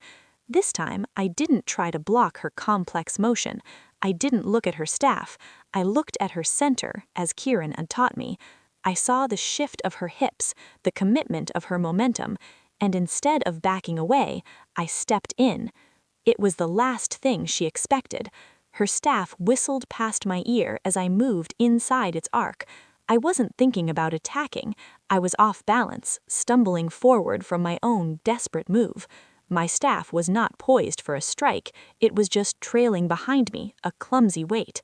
This time, I didn't try to block her complex motion. I didn't look at her staff. I looked at her center, as Kieran had taught me. I saw the shift of her hips, the commitment of her momentum, and instead of backing away, I stepped in. It was the last thing she expected. Her staff whistled past my ear as I moved inside its arc. I wasn't thinking about attacking. I was off balance, stumbling forward from my own desperate move. My staff was not poised for a strike, it was just trailing behind me, a clumsy weight.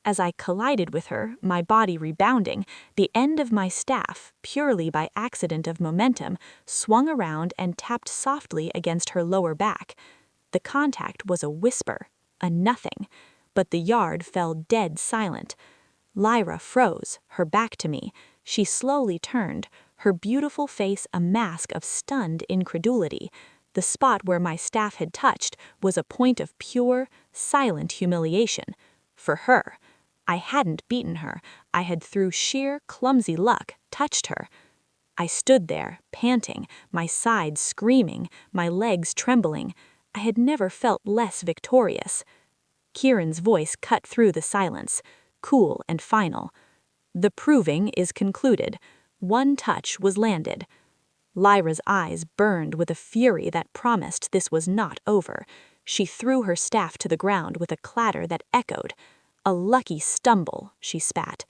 As I collided with her, my body rebounding, the end of my staff, purely by accident of momentum, swung around and tapped softly against her lower back. The contact was a whisper, a nothing, but the yard fell dead silent. Lyra froze, her back to me. She slowly turned, her beautiful face a mask of stunned incredulity. The spot where my staff had touched was a point of pure, silent humiliation. For her. I hadn't beaten her. I had, through sheer, clumsy luck, touched her. I stood there, panting, my sides screaming, my legs trembling. I had never felt less victorious. Kieran's voice cut through the silence, cool and final. "The proving is concluded. One touch was landed." Lyra's eyes burned with a fury that promised this was not over. She threw her staff to the ground with a clatter that echoed. "A lucky stumble," she spat.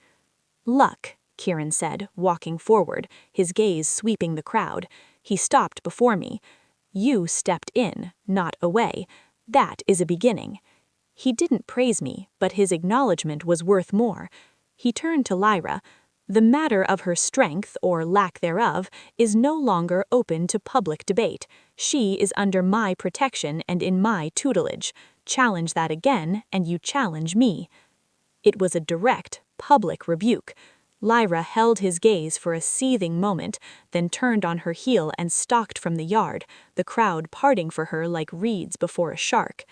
"Luck," Kieran said, walking forward, his gaze sweeping the crowd. He stopped before me. "You stepped in, not away. That is a beginning." He didn't praise me, but his acknowledgement was worth more. He turned to Lyra. "The matter of her strength, or lack thereof, is no longer open to public debate. She is under my protection and in my tutelage. Challenge that again, and you challenge me." It was a direct, public rebuke. Lyra held his gaze for a seething moment, then turned on her heel and stalked from the yard, the crowd parting for her like reeds before a shark.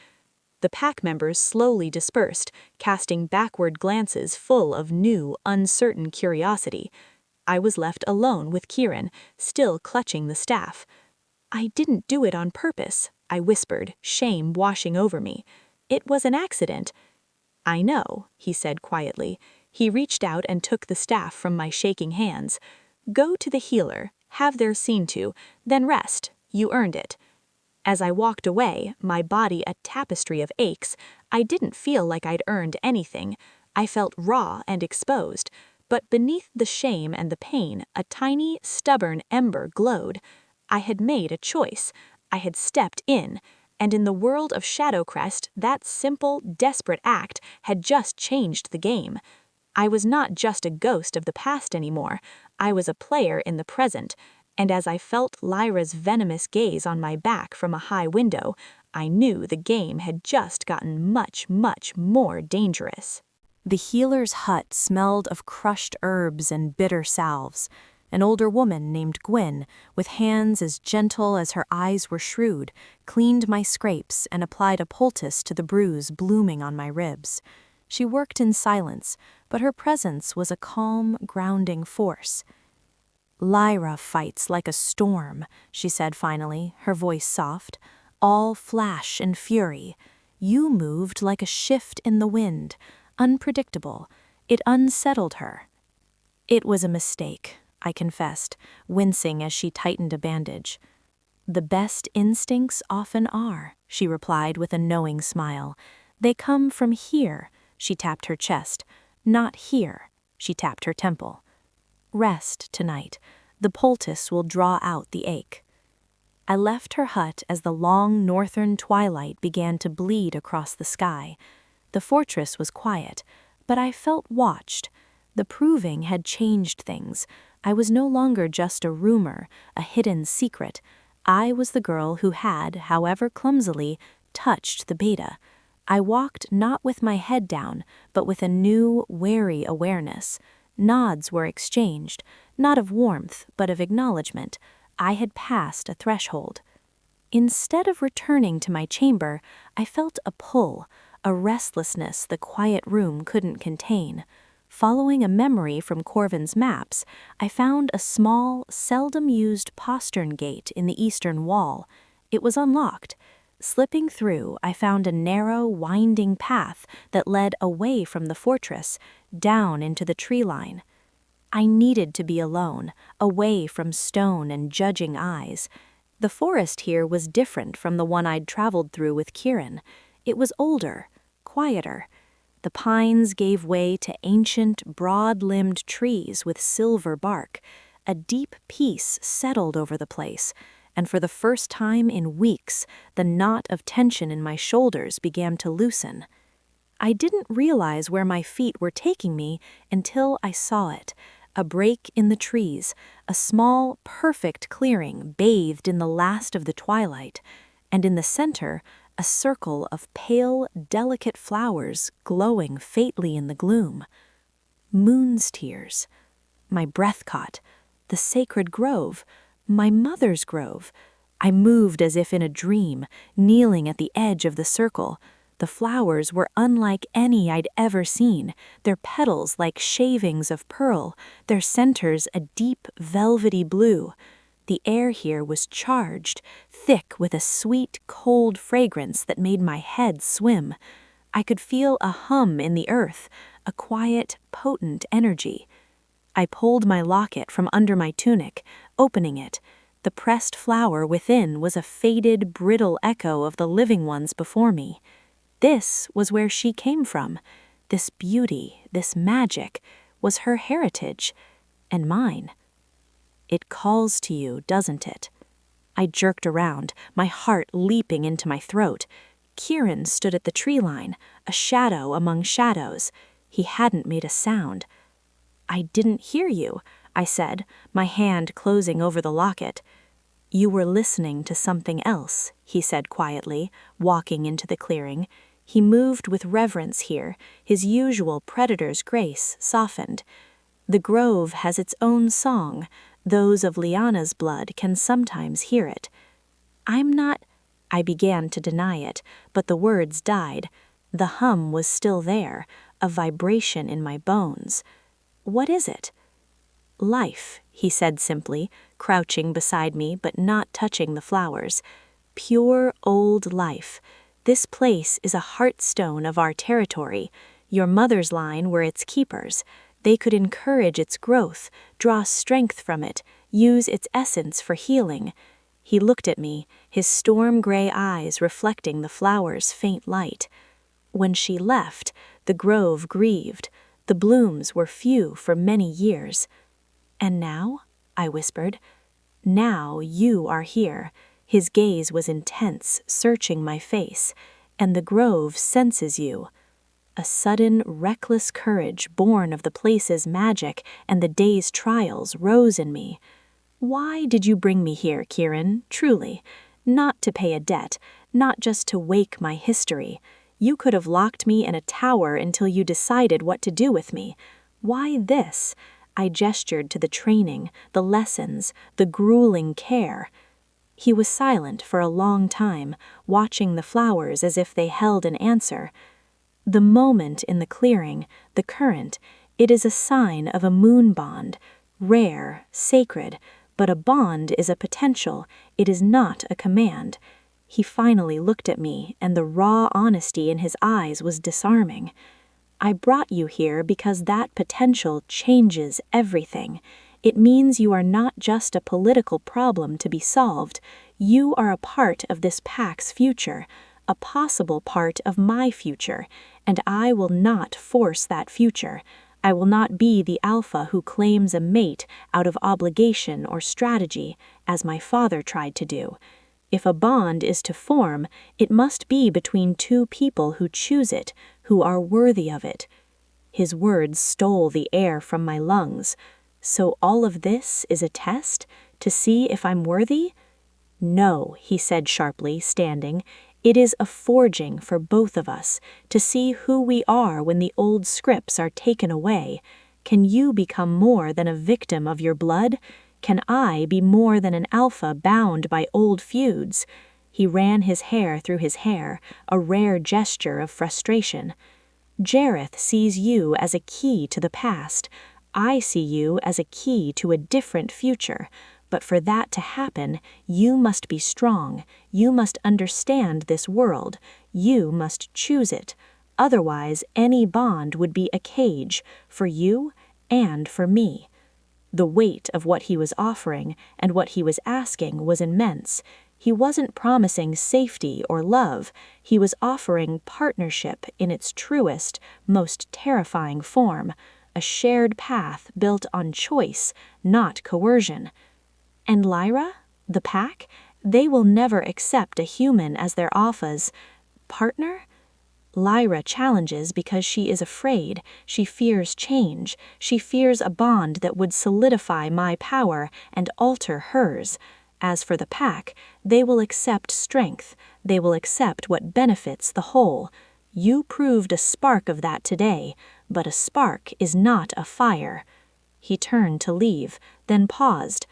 The pack members slowly dispersed, casting backward glances full of new, uncertain curiosity. I was left alone with Kieran, still clutching the staff. "I didn't do it on purpose," I whispered, shame washing over me. "It was an accident." "I know," he said quietly. He reached out and took the staff from my shaking hands. "Go to the healer, have theirs seen to, then rest. You earned it." As I walked away, my body a tapestry of aches, I didn't feel like I'd earned anything. I felt raw and exposed, but beneath the shame and the pain, a tiny, stubborn ember glowed. I had made a choice. I had stepped in, and in the world of Shadowcrest, that simple, desperate act had just changed the game. I was not just a ghost of the past anymore. I was a player in the present. And as I felt Lyra's venomous gaze on my back from a high window, I knew the game had just gotten much, much more dangerous. The healer's hut smelled of crushed herbs and bitter salves. An older woman named Gwyn, with hands as gentle as her eyes were shrewd, cleaned my scrapes and applied a poultice to the bruise blooming on my ribs. She worked in silence, but her presence was a calm, grounding force. "Lyra fights like a storm," she said finally, her voice soft, "all flash and fury. You moved like a shift in the wind, unpredictable. It unsettled her." "It was a mistake," I confessed, wincing as she tightened a bandage. "The best instincts often are," she replied with a knowing smile. "They come from here." she tapped her chest. Not here, she tapped her temple. Rest tonight. The poultice will draw out the ache. I left her hut as the long northern twilight began to bleed across the sky. The fortress was quiet, but I felt watched. The proving had changed things. I was no longer just a rumor, a hidden secret. I was the girl who had, however clumsily, touched the beta. I walked not with my head down, but with a new, wary awareness. Nods were exchanged, not of warmth, but of acknowledgement. I had passed a threshold. Instead of returning to my chamber, I felt a pull, a restlessness the quiet room couldn't contain. Following a memory from Corvin's maps, I found a small, seldom-used postern gate in the eastern wall. It was unlocked. Slipping through, I found a narrow, winding path that led away from the fortress, down into the tree line. I needed to be alone, away from stone and judging eyes. The forest here was different from the one I'd traveled through with Kieran. It was older, quieter. The pines gave way to ancient, broad-limbed trees with silver bark. A deep peace settled over the place, and for the first time in weeks, the knot of tension in my shoulders began to loosen. I didn't realize where my feet were taking me until I saw it. A break in the trees, a small, perfect clearing bathed in the last of the twilight, and in the center, a circle of pale, delicate flowers glowing faintly in the gloom. Moon's tears. My breath caught. The sacred grove. My mother's grove. I moved as if in a dream, kneeling at the edge of the circle. The flowers were unlike any I'd ever seen, their petals like shavings of pearl, their centers a deep, velvety blue. The air here was charged, thick with a sweet, cold fragrance that made my head swim. I could feel a hum in the earth, a quiet, potent energy. I pulled my locket from under my tunic, opening it. The pressed flower within was a faded, brittle echo of the living ones before me. This was where she came from. This beauty, this magic, was her heritage, and mine. It calls to you, doesn't it? I jerked around, my heart leaping into my throat. Kieran stood at the tree line, a shadow among shadows. He hadn't made a sound. I didn't hear you, I said, my hand closing over the locket. You were listening to something else, he said quietly, walking into the clearing. He moved with reverence here, his usual predator's grace softened. The grove has its own song. Those of Lyanna's blood can sometimes hear it. I'm not... I began to deny it, but the words died. The hum was still there, a vibration in my bones. What is it? Life, he said simply, crouching beside me but not touching the flowers. Pure old life. This place is a heartstone of our territory. Your mother's line were its keepers. They could encourage its growth, draw strength from it, use its essence for healing. He looked at me, his storm-gray eyes reflecting the flower's faint light. When she left, the grove grieved. The blooms were few for many years. And now, I whispered, now you are here. His gaze was intense, searching my face, and the grove senses you. A sudden, reckless courage born of the place's magic and the day's trials rose in me. Why did you bring me here, Kieran, truly? Not to pay a debt, not just to wake my history. You could have locked me in a tower until you decided what to do with me. Why this? I gestured to the training, the lessons, the grueling care. He was silent for a long time, watching the flowers as if they held an answer. The moment in the clearing, the current, it is a sign of a moon bond, rare, sacred, but a bond is a potential, it is not a command. He finally looked at me, and the raw honesty in his eyes was disarming. I brought you here because that potential changes everything. It means you are not just a political problem to be solved. You are a part of this pack's future, a possible part of my future, and I will not force that future. I will not be the alpha who claims a mate out of obligation or strategy, as my father tried to do. If a bond is to form, it must be between two people who choose it, who are worthy of it. His words stole the air from my lungs. So all of this is a test to see if I'm worthy? No, he said sharply, standing. It is a forging for both of us to see who we are when the old scripts are taken away. Can you become more than a victim of your blood? Can I be more than an alpha bound by old feuds? He ran his hair through his hair, a rare gesture of frustration. Jareth sees you as a key to the past. I see you as a key to a different future. But for that to happen, you must be strong. You must understand this world. You must choose it. Otherwise, any bond would be a cage for you and for me. The weight of what he was offering and what he was asking was immense. He wasn't promising safety or love. He was offering partnership in its truest, most terrifying form, a shared path built on choice, not coercion. And Lyra, the pack, they will never accept a human as their alpha's partner? Lyra challenges because she is afraid. She fears change. She fears a bond that would solidify my power and alter hers. As for the pack, they will accept strength. They will accept what benefits the whole. You proved a spark of that today, but a spark is not a fire. He turned to leave, then paused.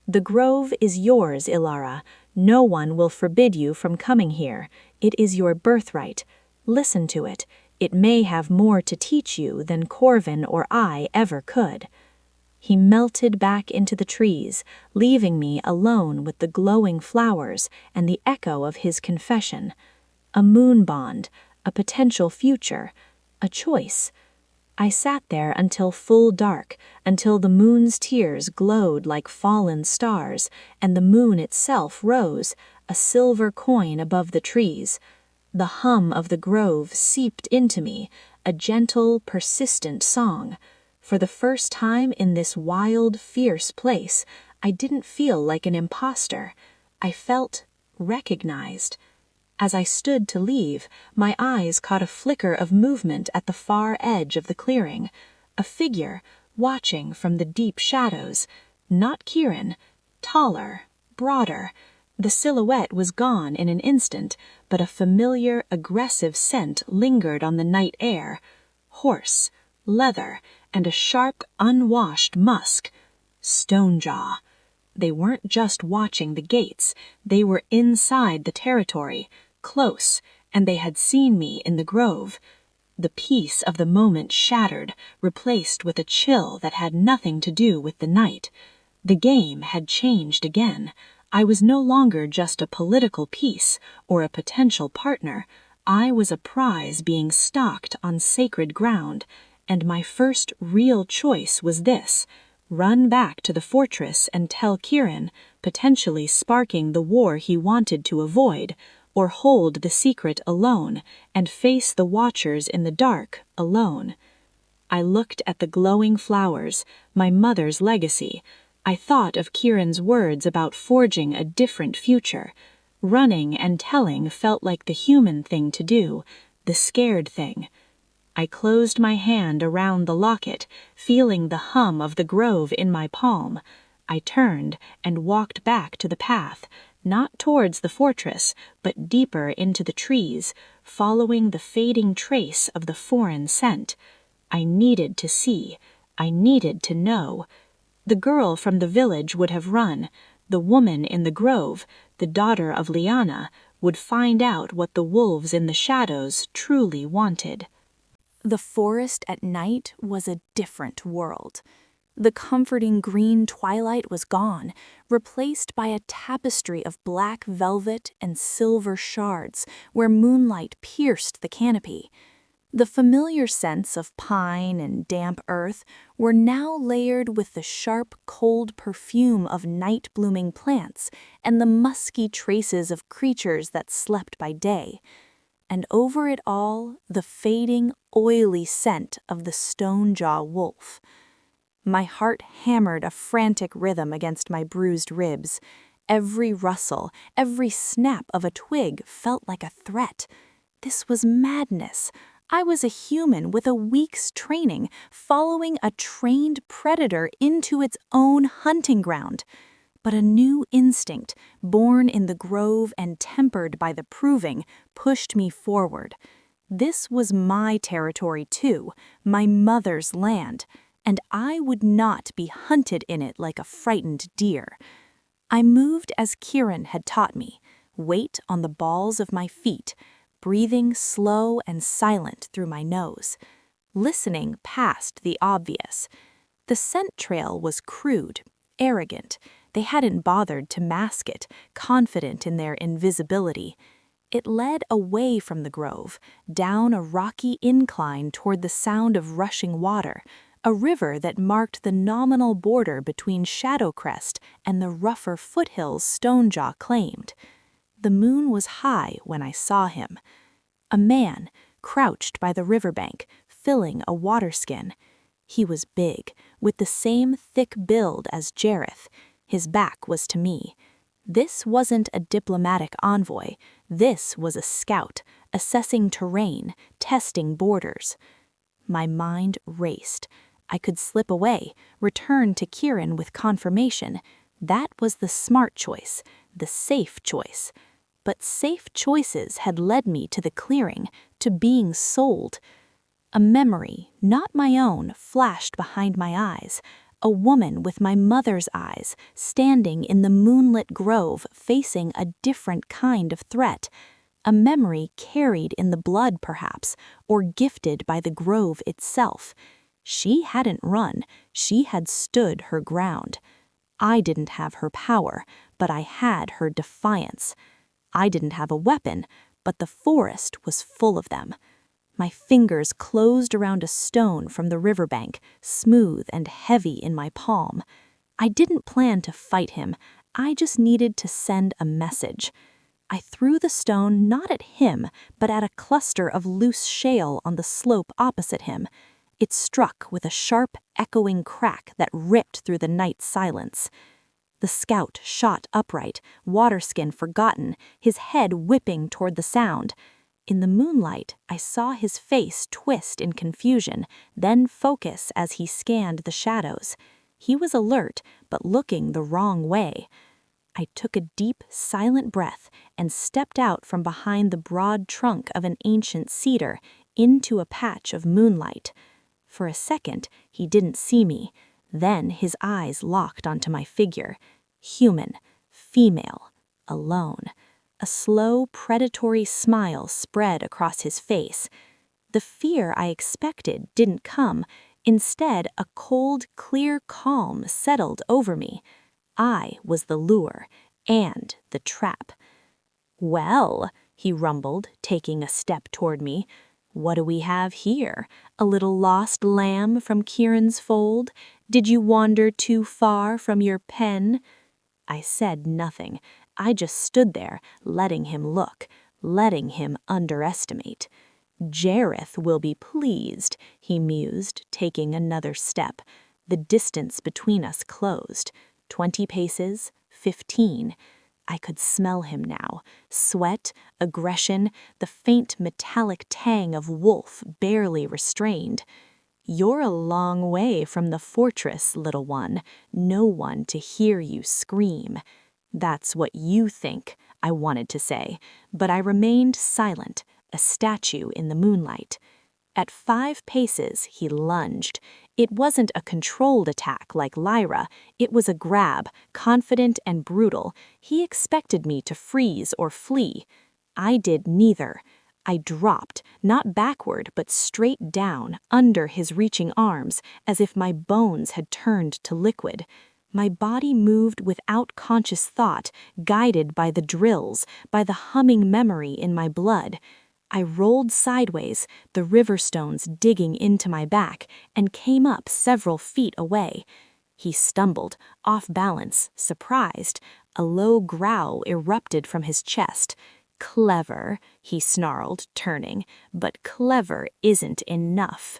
The grove is yours, Elara. No one will forbid you from coming here. It is your birthright. Listen to it. It may have more to teach you than Corvin or I ever could. He melted back into the trees, leaving me alone with the glowing flowers and the echo of his confession. A moon bond, a potential future, a choice. I sat there until full dark, until the moon's tears glowed like fallen stars, and the moon itself rose, a silver coin above the trees. The hum of the grove seeped into me, a gentle, persistent song. For the first time in this wild, fierce place, I didn't feel like an imposter. I felt recognized. As I stood to leave, my eyes caught a flicker of movement at the far edge of the clearing. A figure, watching from the deep shadows. Not Kieran. Taller, broader. The silhouette was gone in an instant, but a familiar, aggressive scent lingered on the night air. Horse, leather, and a sharp, unwashed musk. Stonejaw. They weren't just watching the gates. They were inside the territory. Close, and they had seen me in the grove. The peace of the moment shattered, replaced with a chill that had nothing to do with the night. The game had changed again. I was no longer just a political piece or a potential partner. I was a prize being stalked on sacred ground, and my first real choice was this: run back to the fortress and tell Kieran, potentially sparking the war he wanted to avoid, or hold the secret alone and face the watchers in the dark alone. I looked at the glowing flowers, my mother's legacy. I thought of Kieran's words about forging a different future. Running and telling felt like the human thing to do, the scared thing. I closed my hand around the locket, feeling the hum of the grove in my palm. I turned and walked back to the path, not towards the fortress, but deeper into the trees, following the fading trace of the foreign scent. I needed to see. I needed to know. The girl from the village would have run. The woman in the grove, the daughter of Lyanna, would find out what the wolves in the shadows truly wanted. The forest at night was a different world. The comforting green twilight was gone, replaced by a tapestry of black velvet and silver shards where moonlight pierced the canopy. The familiar scents of pine and damp earth were now layered with the sharp, cold perfume of night-blooming plants and the musky traces of creatures that slept by day. And over it all, the fading, oily scent of the stone-jaw wolf. My heart hammered a frantic rhythm against my bruised ribs. Every rustle, every snap of a twig felt like a threat. This was madness. I was a human with a week's training, following a trained predator into its own hunting ground. But a new instinct, born in the grove and tempered by the proving, pushed me forward. This was my territory too, my mother's land, and I would not be hunted in it like a frightened deer. I moved as Kieran had taught me, weight on the balls of my feet, breathing slow and silent through my nose, listening past the obvious. The scent trail was crude, arrogant. They hadn't bothered to mask it, confident in their invisibility. It led away from the grove, down a rocky incline toward the sound of rushing water, a river that marked the nominal border between Shadowcrest and the rougher foothills Stonejaw claimed. The moon was high when I saw him. A man, crouched by the riverbank, filling a waterskin. He was big, with the same thick build as Jareth. His back was to me. This wasn't a diplomatic envoy. This was a scout, assessing terrain, testing borders. My mind raced. I could slip away, return to Kieran with confirmation. That was the smart choice, the safe choice. But safe choices had led me to the clearing, to being sold. A memory, not my own, flashed behind my eyes. A woman with my mother's eyes, standing in the moonlit grove, facing a different kind of threat. A memory carried in the blood, perhaps, or gifted by the grove itself. She hadn't run, she had stood her ground. I didn't have her power, but I had her defiance. I didn't have a weapon, but the forest was full of them. My fingers closed around a stone from the riverbank, smooth and heavy in my palm. I didn't plan to fight him, I just needed to send a message. I threw the stone not at him, but at a cluster of loose shale on the slope opposite him. It struck with a sharp, echoing crack that ripped through the night silence. The scout shot upright, waterskin forgotten, his head whipping toward the sound. In the moonlight, I saw his face twist in confusion, then focus as he scanned the shadows. He was alert, but looking the wrong way. I took a deep, silent breath and stepped out from behind the broad trunk of an ancient cedar into a patch of moonlight. For a second, he didn't see me. Then his eyes locked onto my figure. Human, female, alone. A slow, predatory smile spread across his face. The fear I expected didn't come. Instead, a cold, clear calm settled over me. I was the lure and the trap. "Well," he rumbled, taking a step toward me, "what do we have here? A little lost lamb from Kieran's fold? Did you wander too far from your pen?" I said nothing. I just stood there, letting him look, letting him underestimate. "Jareth will be pleased," he mused, taking another step. The distance between us closed. 20 paces, 15. I could smell him now. Sweat, aggression, the faint metallic tang of wolf barely restrained. "You're a long way from the fortress, little one. No one to hear you scream." "That's what you think," I wanted to say, but I remained silent, a statue in the moonlight. At 5 paces, he lunged. It wasn't a controlled attack like Lyra. It was a grab, confident and brutal. He expected me to freeze or flee. I did neither. I dropped, not backward, but straight down, under his reaching arms, as if my bones had turned to liquid. My body moved without conscious thought, guided by the drills, by the humming memory in my blood. I rolled sideways, the river stones digging into my back, and came up several feet away. He stumbled, off balance, surprised. A low growl erupted from his chest. "Clever," he snarled, turning, "but clever isn't enough."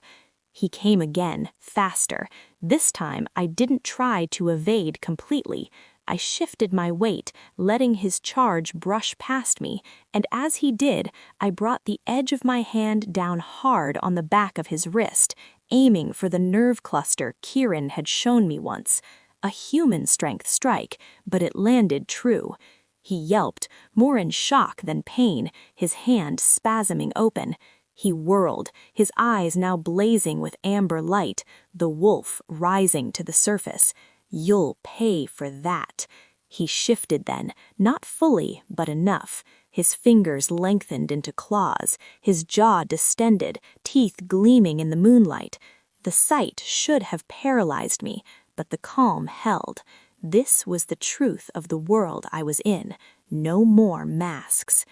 He came again, faster. This time I didn't try to evade completely. I shifted my weight, letting his charge brush past me, and as he did, I brought the edge of my hand down hard on the back of his wrist, aiming for the nerve cluster Kieran had shown me once. A human strength strike, but it landed true. He yelped, more in shock than pain, his hand spasming open. He whirled, his eyes now blazing with amber light, the wolf rising to the surface. "You'll pay for that." He shifted then, not fully, but enough. His fingers lengthened into claws, his jaw distended, teeth gleaming in the moonlight. The sight should have paralyzed me, but the calm held. This was the truth of the world I was in. No more masks.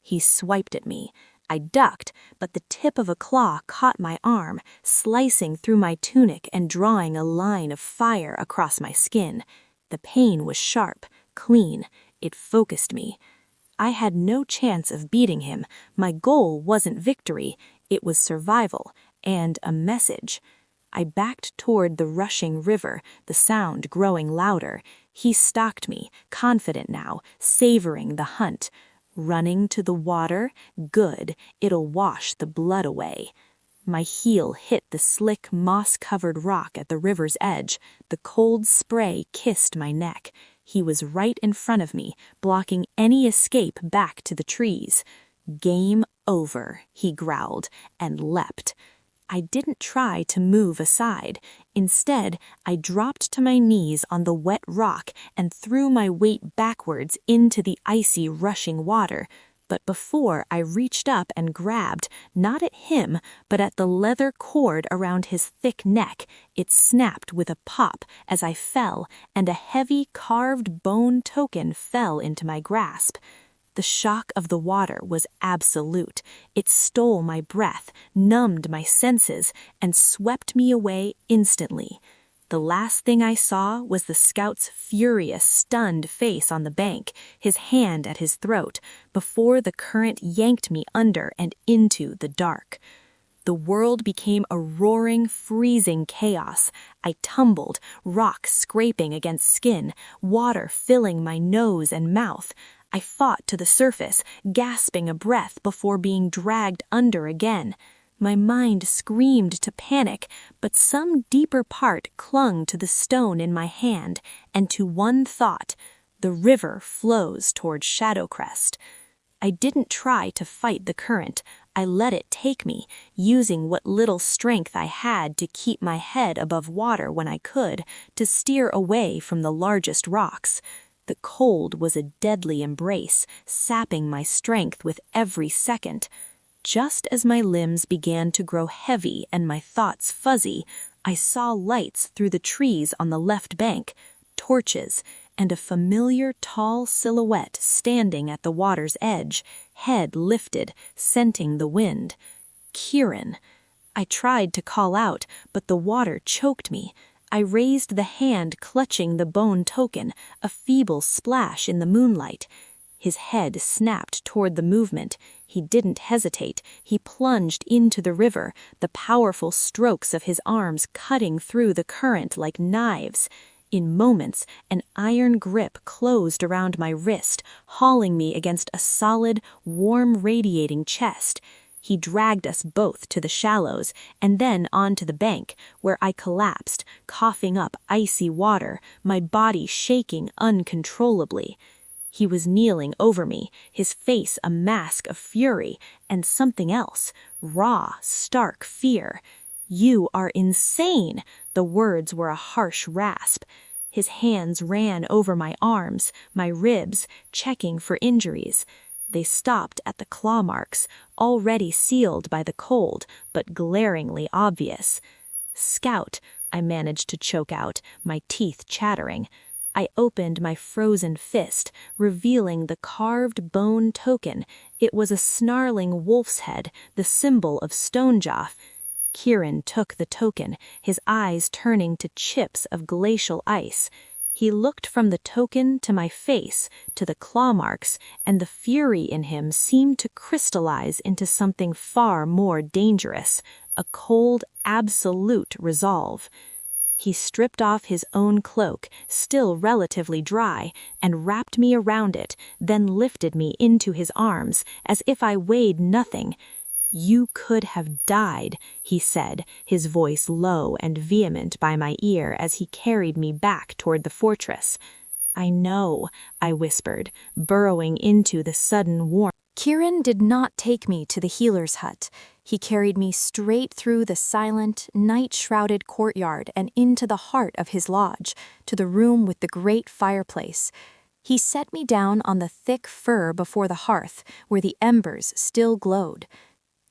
He swiped at me. I ducked, but the tip of a claw caught my arm, slicing through my tunic and drawing a line of fire across my skin. The pain was sharp, clean. It focused me. I had no chance of beating him. My goal wasn't victory. It was survival, and a message. I backed toward the rushing river, the sound growing louder. He stalked me, confident now, savoring the hunt. Running to the water? Good, it'll wash the blood away. My heel hit the slick, moss-covered rock at the river's edge. The cold spray kissed my neck. He was right in front of me, blocking any escape back to the trees. "Game over," he growled, and leapt. I didn't try to move aside. Instead, I dropped to my knees on the wet rock and threw my weight backwards into the icy, rushing water. But before I reached up and grabbed, not at him, but at the leather cord around his thick neck, it snapped with a pop as I fell, and a heavy carved bone token fell into my grasp. The shock of the water was absolute. It stole my breath, numbed my senses, and swept me away instantly. The last thing I saw was the scout's furious, stunned face on the bank, his hand at his throat, before the current yanked me under and into the dark. The world became a roaring, freezing chaos. I tumbled, rock scraping against skin, water filling my nose and mouth. I fought to the surface, gasping a breath before being dragged under again. My mind screamed to panic, but some deeper part clung to the stone in my hand and to one thought: the river flows toward Shadowcrest. I didn't try to fight the current. I let it take me, using what little strength I had to keep my head above water when I could, to steer away from the largest rocks. The cold was a deadly embrace, sapping my strength with every second. Just as my limbs began to grow heavy and my thoughts fuzzy, I saw lights through the trees on the left bank, torches, and a familiar tall silhouette standing at the water's edge, head lifted, scenting the wind. Kieran. I tried to call out, but the water choked me. I raised the hand clutching the bone token, a feeble splash in the moonlight. His head snapped toward the movement. He didn't hesitate. He plunged into the river, the powerful strokes of his arms cutting through the current like knives. In moments, an iron grip closed around my wrist, hauling me against a solid, warm, radiating chest. He dragged us both to the shallows, and then onto the bank, where I collapsed, coughing up icy water, my body shaking uncontrollably. He was kneeling over me, his face a mask of fury, and something else, raw, stark fear. "You are insane!" The words were a harsh rasp. His hands ran over my arms, my ribs, checking for injuries. They stopped at the claw marks, already sealed by the cold, but glaringly obvious. "Scout," I managed to choke out, my teeth chattering. I opened my frozen fist, revealing the carved bone token. It was a snarling wolf's head, the symbol of Stonejaw. Kieran took the token, his eyes turning to chips of glacial ice. He looked from the token to my face, to the claw marks, and the fury in him seemed to crystallize into something far more dangerous, a cold, absolute resolve. He stripped off his own cloak, still relatively dry, and wrapped me around it, then lifted me into his arms, as if I weighed nothing. "You could have died," he said, his voice low and vehement by my ear as he carried me back toward the fortress. "I know," I whispered, burrowing into the sudden warmth. Kieran did not take me to the healer's hut. He carried me straight through the silent, night-shrouded courtyard and into the heart of his lodge, to the room with the great fireplace. He set me down on the thick fur before the hearth, where the embers still glowed.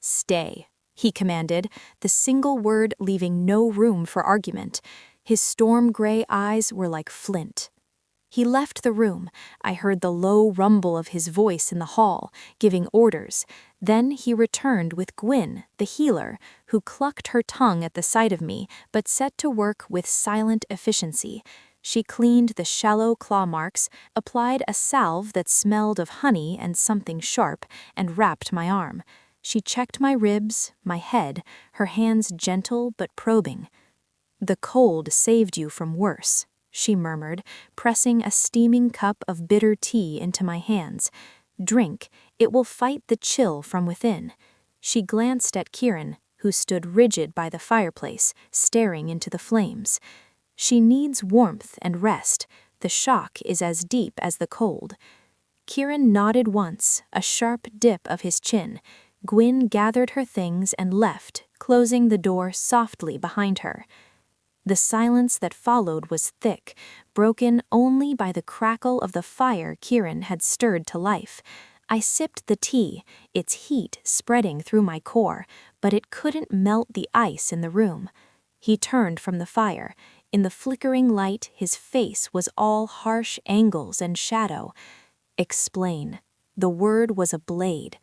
"Stay," he commanded, the single word leaving no room for argument. His storm-gray eyes were like flint. He left the room. I heard the low rumble of his voice in the hall, giving orders. Then he returned with Gwyn, the healer, who clucked her tongue at the sight of me, but set to work with silent efficiency. She cleaned the shallow claw marks, applied a salve that smelled of honey and something sharp, and wrapped my arm. She checked my ribs, my head, her hands gentle but probing. "The cold saved you from worse," she murmured, pressing a steaming cup of bitter tea into my hands. "Drink, it will fight the chill from within." She glanced at Kieran, who stood rigid by the fireplace, staring into the flames. "She needs warmth and rest. The shock is as deep as the cold." Kieran nodded once, a sharp dip of his chin. Gwyn gathered her things and left, closing the door softly behind her. The silence that followed was thick, broken only by the crackle of the fire Kieran had stirred to life. I sipped the tea, its heat spreading through my core, but it couldn't melt the ice in the room. He turned from the fire. In the flickering light, his face was all harsh angles and shadow. "Explain." The word was a blade.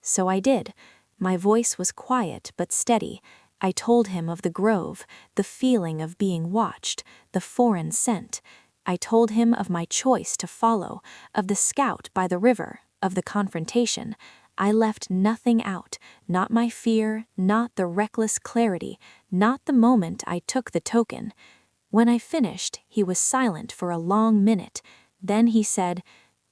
So I did. My voice was quiet but steady. I told him of the grove, the feeling of being watched, the foreign scent. I told him of my choice to follow, of the scout by the river, of the confrontation. I left nothing out, not my fear, not the reckless clarity, not the moment I took the token. When I finished, he was silent for a long minute. Then he said,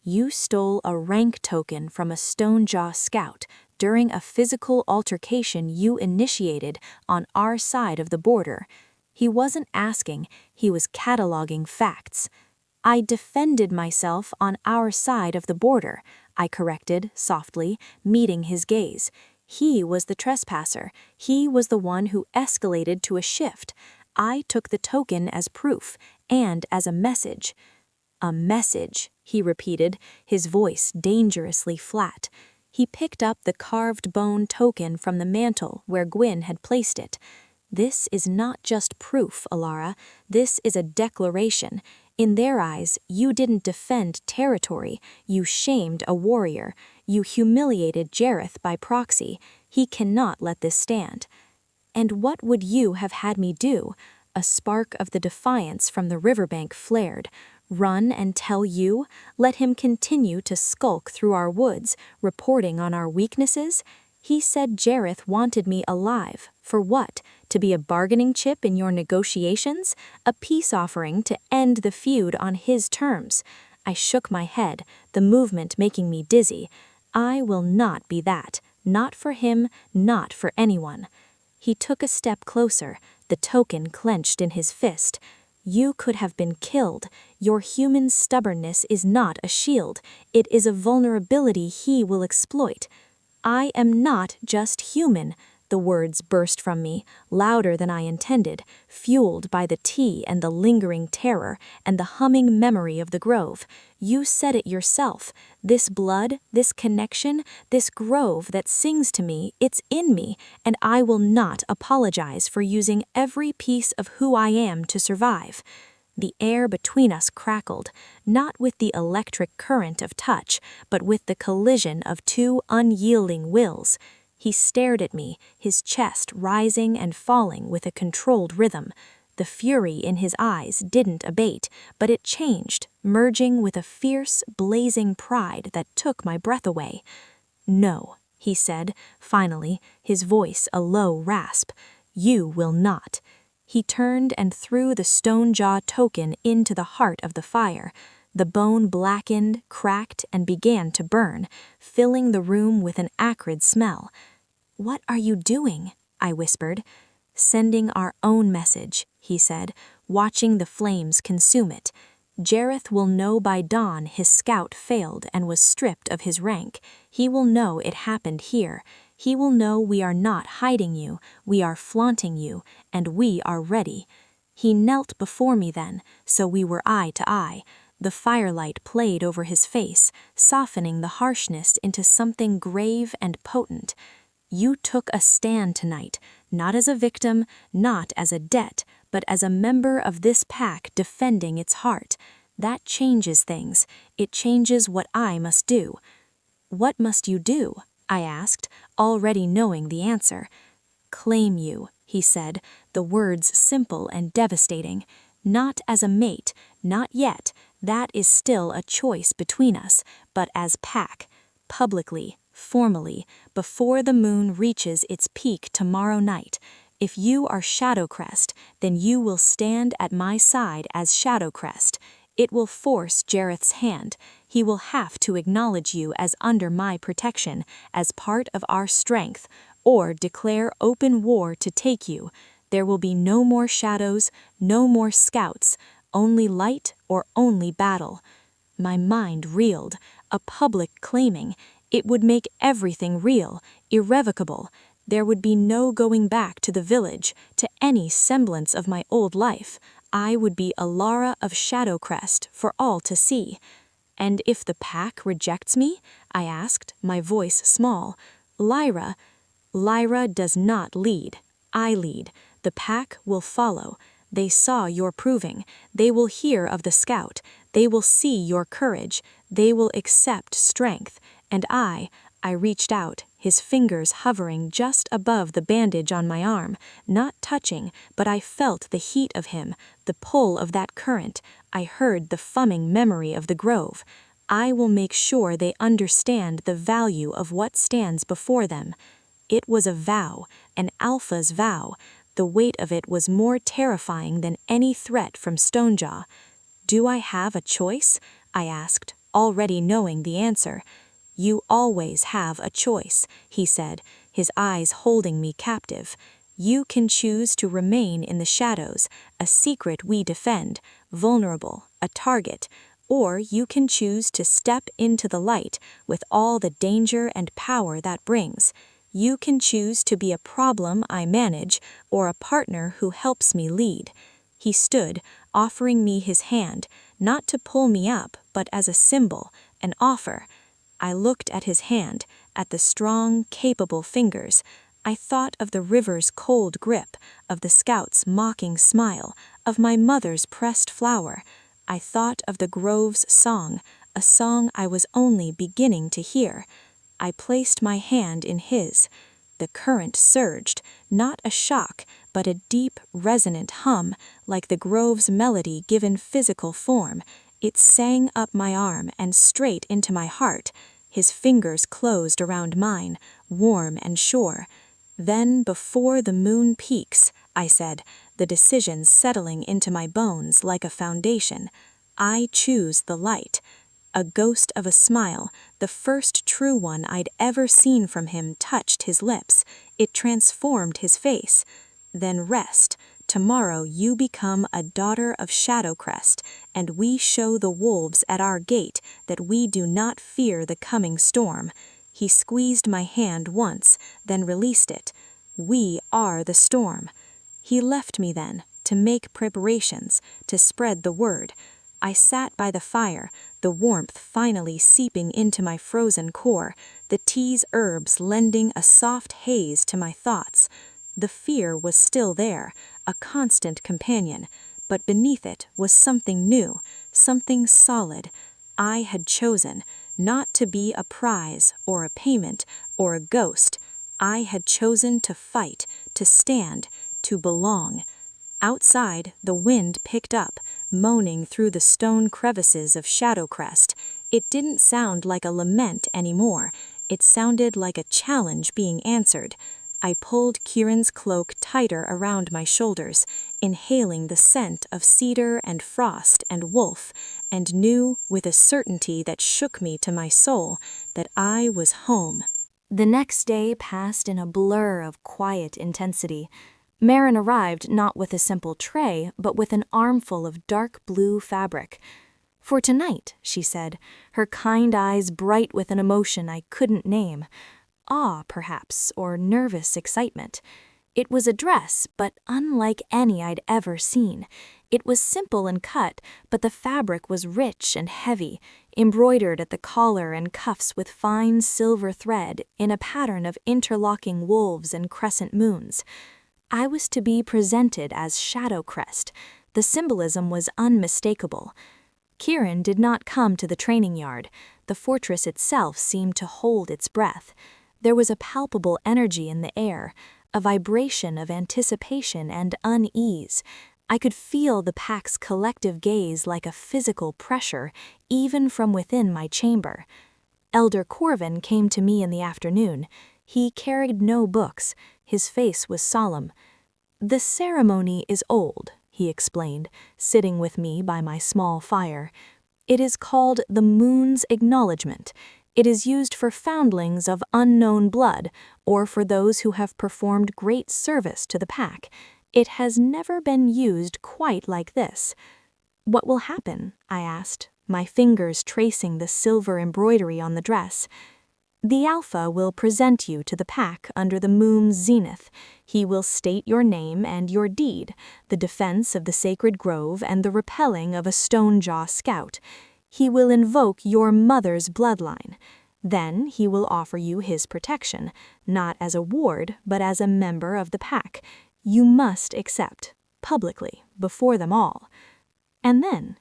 "You stole a rank token from a Stonejaw scout during a physical altercation you initiated on our side of the border." He wasn't asking, he was cataloging facts. "I defended myself on our side of the border," I corrected softly, meeting his gaze. He was the trespasser. He was the one who escalated to a shift. I took the token as proof and as a message. "A message," he repeated, his voice dangerously flat. He picked up the carved bone token from the mantle where Gwyn had placed it. "This is not just proof, Elara. This is a declaration. In their eyes, you didn't defend territory. You shamed a warrior. You humiliated Jareth by proxy. He cannot let this stand." "And what would you have had me do?" A spark of the defiance from the riverbank flared. "Run and tell you? Let him continue to skulk through our woods, reporting on our weaknesses? He said Jareth wanted me alive. For what? To be a bargaining chip in your negotiations? A peace offering to end the feud on his terms?" I shook my head, the movement making me dizzy. "I will not be that. Not for him, not for anyone." He took a step closer, the token clenched in his fist. "You could have been killed. Your human stubbornness is not a shield. It is a vulnerability he will exploit." "I am not just human." The words burst from me, louder than I intended, fueled by the tea and the lingering terror and the humming memory of the grove. "You said it yourself. This blood, this connection, this grove that sings to me, it's in me, and I will not apologize for using every piece of who I am to survive." The air between us crackled, not with the electric current of touch, but with the collision of two unyielding wills. He stared at me, his chest rising and falling with a controlled rhythm. The fury in his eyes didn't abate, but it changed, merging with a fierce, blazing pride that took my breath away. "No," he said, finally, his voice a low rasp. "You will not." He turned and threw the stone jaw token into the heart of the fire. The bone blackened, cracked, and began to burn, filling the room with an acrid smell. "What are you doing?" I whispered. "Sending our own message," he said, watching the flames consume it. "Jareth will know by dawn his scout failed and was stripped of his rank. He will know it happened here. He will know we are not hiding you, we are flaunting you, and we are ready." He knelt before me then, so we were eye to eye. The firelight played over his face, softening the harshness into something grave and potent. "You took a stand tonight, not as a victim, not as a debt, but as a member of this pack defending its heart. That changes things. It changes what I must do." "What must you do?" I asked, already knowing the answer. "Claim you," he said, the words simple and devastating. "Not as a mate, not yet, that is still a choice between us, but as pack, publicly, formally, before the moon reaches its peak tomorrow night. If you are Shadowcrest, then you will stand at my side as Shadowcrest. It will force Jareth's hand. He will have to acknowledge you as under my protection, as part of our strength, or declare open war to take you. There will be no more shadows, no more scouts, only light or only battle." My mind reeled. A public claiming. It would make everything real, irrevocable. There would be no going back to the village, to any semblance of my old life. I would be Elara of Shadowcrest for all to see. "And if the pack rejects me?" I asked, my voice small. "Lyra does not lead. I lead. The pack will follow. They saw your proving. They will hear of the scout. They will see your courage. They will accept strength. And I reached out, his fingers hovering just above the bandage on my arm, not touching, but I felt the heat of him, the pull of that current. I heard the fumming memory of the grove. I will make sure they understand the value of what stands before them. It was a vow, an alpha's vow. The weight of it was more terrifying than any threat from Stonejaw. "Do I have a choice?" I asked, already knowing the answer. "You always have a choice," he said, his eyes holding me captive. "You can choose to remain in the shadows, a secret we defend, vulnerable, a target, or you can choose to step into the light with all the danger and power that brings. You can choose to be a problem I manage or a partner who helps me lead." He stood, offering me his hand, not to pull me up, but as a symbol, an offer. I looked at his hand, at the strong, capable fingers. I thought of the river's cold grip, of the scout's mocking smile, of my mother's pressed flower. I thought of the grove's song, a song I was only beginning to hear. I placed my hand in his. The current surged, not a shock, but a deep, resonant hum, like the grove's melody given physical form. It sang up my arm and straight into my heart. His fingers closed around mine, warm and sure. "Then before the moon peaks," I said, the decision settling into my bones like a foundation, "I choose the light." A ghost of a smile, the first true one I'd ever seen from him, touched his lips. It transformed his face. "Then rest. Tomorrow you become a daughter of Shadowcrest, and we show the wolves at our gate that we do not fear the coming storm." He squeezed my hand once, then released it. "We are the storm." He left me then, to make preparations, to spread the word. I sat by the fire, the warmth finally seeping into my frozen core, the tea's herbs lending a soft haze to my thoughts. The fear was still there, a constant companion, but beneath it was something new, something solid. I had chosen not to be a prize or a payment or a ghost. I had chosen to fight, to stand, to belong. Outside, the wind picked up, moaning through the stone crevices of Shadowcrest. It didn't sound like a lament anymore. It sounded like a challenge being answered. I pulled Kieran's cloak tighter around my shoulders, inhaling the scent of cedar and frost and wolf, and knew, with a certainty that shook me to my soul, that I was home. The next day passed in a blur of quiet intensity. Marin arrived not with a simple tray, but with an armful of dark blue fabric. "For tonight," she said, her kind eyes bright with an emotion I couldn't name. Awe, perhaps, or nervous excitement. It was a dress, but unlike any I'd ever seen. It was simple in cut, but the fabric was rich and heavy, embroidered at the collar and cuffs with fine silver thread in a pattern of interlocking wolves and crescent moons. I was to be presented as Shadowcrest. The symbolism was unmistakable. Kieran did not come to the training yard. The fortress itself seemed to hold its breath. There was a palpable energy in the air, a vibration of anticipation and unease. I could feel the pack's collective gaze like a physical pressure, even from within my chamber. Elder Corvin came to me in the afternoon. He carried no books. His face was solemn. "The ceremony is old," he explained, sitting with me by my small fire. "It is called the Moon's Acknowledgement. It is used for foundlings of unknown blood, or for those who have performed great service to the pack. It has never been used quite like this." "What will happen?" I asked, my fingers tracing the silver embroidery on the dress. "The Alpha will present you to the pack under the moon's zenith. He will state your name and your deed, the defense of the sacred grove and the repelling of a Stonejaw scout. He will invoke your mother's bloodline. Then he will offer you his protection, not as a ward, but as a member of the pack. You must accept, publicly, before them all. And then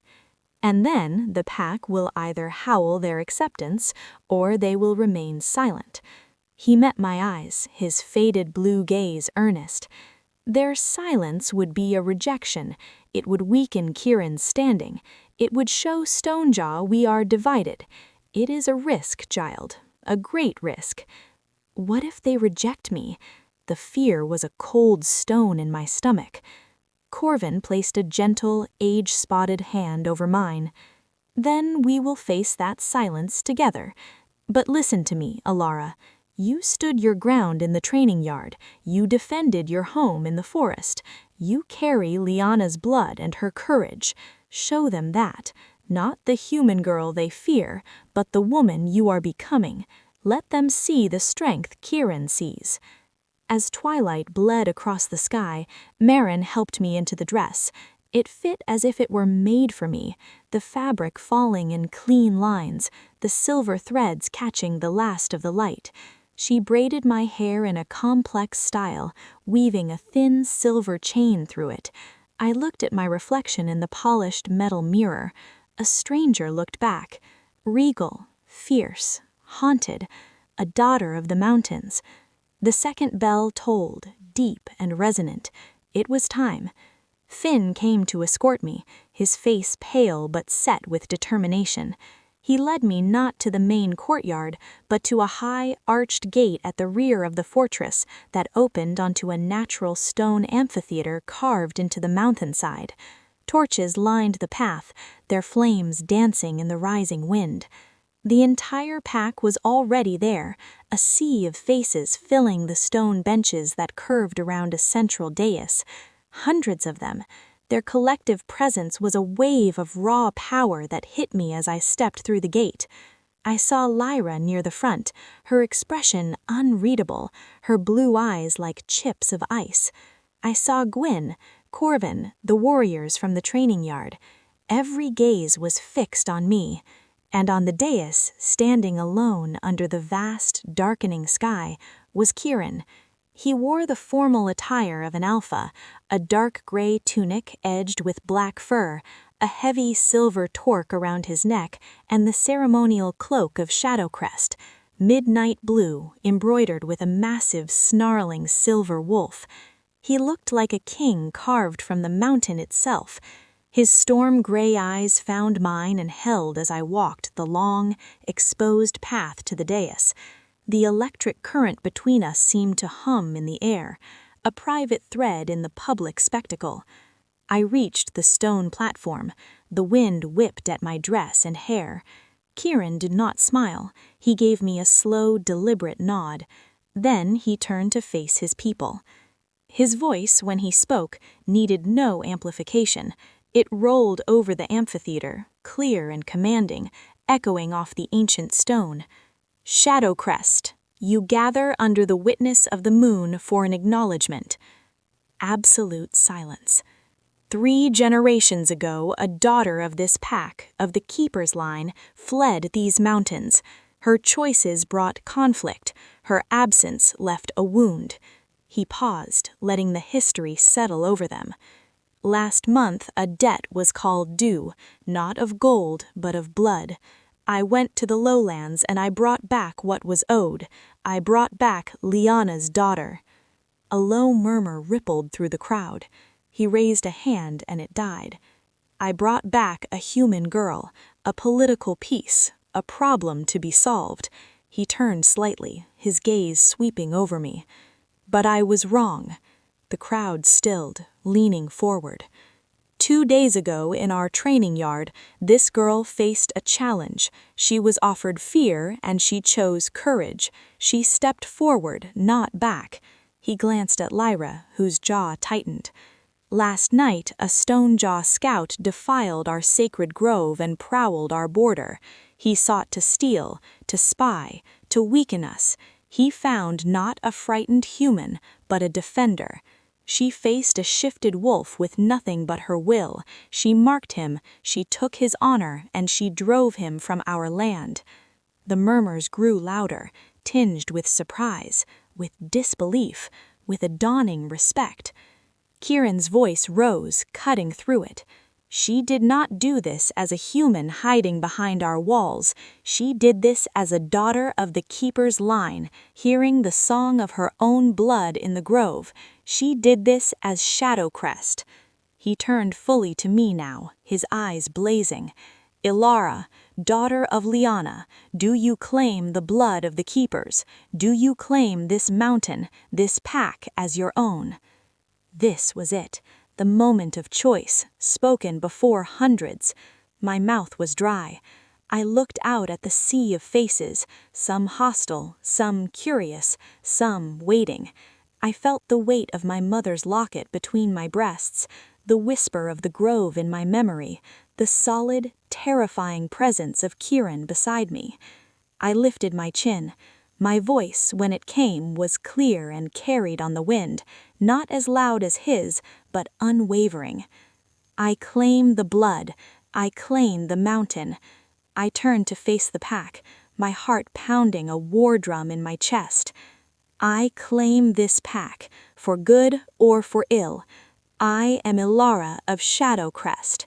the pack will either howl their acceptance, or they will remain silent." He met my eyes, his faded blue gaze earnest. "Their silence would be a rejection. It would weaken Kieran's standing. It would show Stonejaw we are divided. It is a risk, child, a great risk." What if they reject me? The fear was a cold stone in my stomach. Corvin placed a gentle, age-spotted hand over mine. "Then we will face that silence together. But listen to me, Elara. You stood your ground in the training yard. You defended your home in the forest. You carry Lyanna's blood and her courage. Show them that. Not the human girl they fear, but the woman you are becoming. Let them see the strength Kieran sees." As twilight bled across the sky, Marin helped me into the dress. It fit as if it were made for me, the fabric falling in clean lines, the silver threads catching the last of the light. She braided my hair in a complex style, weaving a thin silver chain through it. I looked at my reflection in the polished metal mirror. A stranger looked back, regal, fierce, haunted, a daughter of the mountains. The second bell tolled, deep and resonant. It was time. Finn came to escort me, his face pale but set with determination. He led me not to the main courtyard, but to a high, arched gate at the rear of the fortress that opened onto a natural stone amphitheater carved into the mountainside. Torches lined the path, their flames dancing in the rising wind. The entire pack was already there, a sea of faces filling the stone benches that curved around a central dais. Hundreds of them. Their collective presence was a wave of raw power that hit me as I stepped through the gate. I saw Lyra near the front, her expression unreadable, her blue eyes like chips of ice. I saw Gwyn, Corvin, the warriors from the training yard. Every gaze was fixed on me. And on the dais, standing alone under the vast, darkening sky, was Kieran. He wore the formal attire of an alpha, a dark gray tunic edged with black fur, a heavy silver torque around his neck, and the ceremonial cloak of Shadowcrest, midnight blue, embroidered with a massive, snarling silver wolf. He looked like a king carved from the mountain itself. His storm gray eyes found mine and held as I walked the long, exposed path to the dais. The electric current between us seemed to hum in the air, a private thread in the public spectacle. I reached the stone platform. The wind whipped at my dress and hair. Kieran did not smile. He gave me a slow, deliberate nod. Then he turned to face his people. His voice, when he spoke, needed no amplification. It rolled over the amphitheater, clear and commanding, echoing off the ancient stone. Shadowcrest, you gather under the witness of the moon for an acknowledgement. Absolute silence. 3 generations ago, a daughter of this pack, of the Keeper's line, fled these mountains. Her choices brought conflict. Her absence left a wound. He paused, letting the history settle over them. Last month, a debt was called due, not of gold, but of blood. I went to the lowlands and I brought back what was owed. I brought back Lyanna's daughter. A low murmur rippled through the crowd. He raised a hand and it died. I brought back a human girl, a political piece, a problem to be solved. He turned slightly, his gaze sweeping over me. But I was wrong. The crowd stilled, leaning forward. 2 days ago in our training yard, this girl faced a challenge. She was offered fear and she chose courage. She stepped forward, not back. He glanced at Lyra, whose jaw tightened. Last night, a stone-jaw scout defiled our sacred grove and prowled our border. He sought to steal, to spy, to weaken us. He found not a frightened human, but a defender. She faced a shifted wolf with nothing but her will. She marked him, she took his honor, and she drove him from our land. The murmurs grew louder, tinged with surprise, with disbelief, with a dawning respect. Kieran's voice rose, cutting through it. She did not do this as a human hiding behind our walls. She did this as a daughter of the Keeper's line, hearing the song of her own blood in the grove. She did this as Shadowcrest. He turned fully to me now, his eyes blazing. Elara, daughter of Lyanna, do you claim the blood of the Keepers? Do you claim this mountain, this pack as your own? This was it. The moment of choice, spoken before hundreds. My mouth was dry. I looked out at the sea of faces, some hostile, some curious, some waiting. I felt the weight of my mother's locket between my breasts, the whisper of the grove in my memory, the solid, terrifying presence of Kieran beside me. I lifted my chin. My voice, when it came, was clear and carried on the wind, not as loud as his, but unwavering. I claim the blood. I claim the mountain. I turned to face the pack, my heart pounding a war drum in my chest. I claim this pack, for good or for ill. I am Elara of Shadowcrest.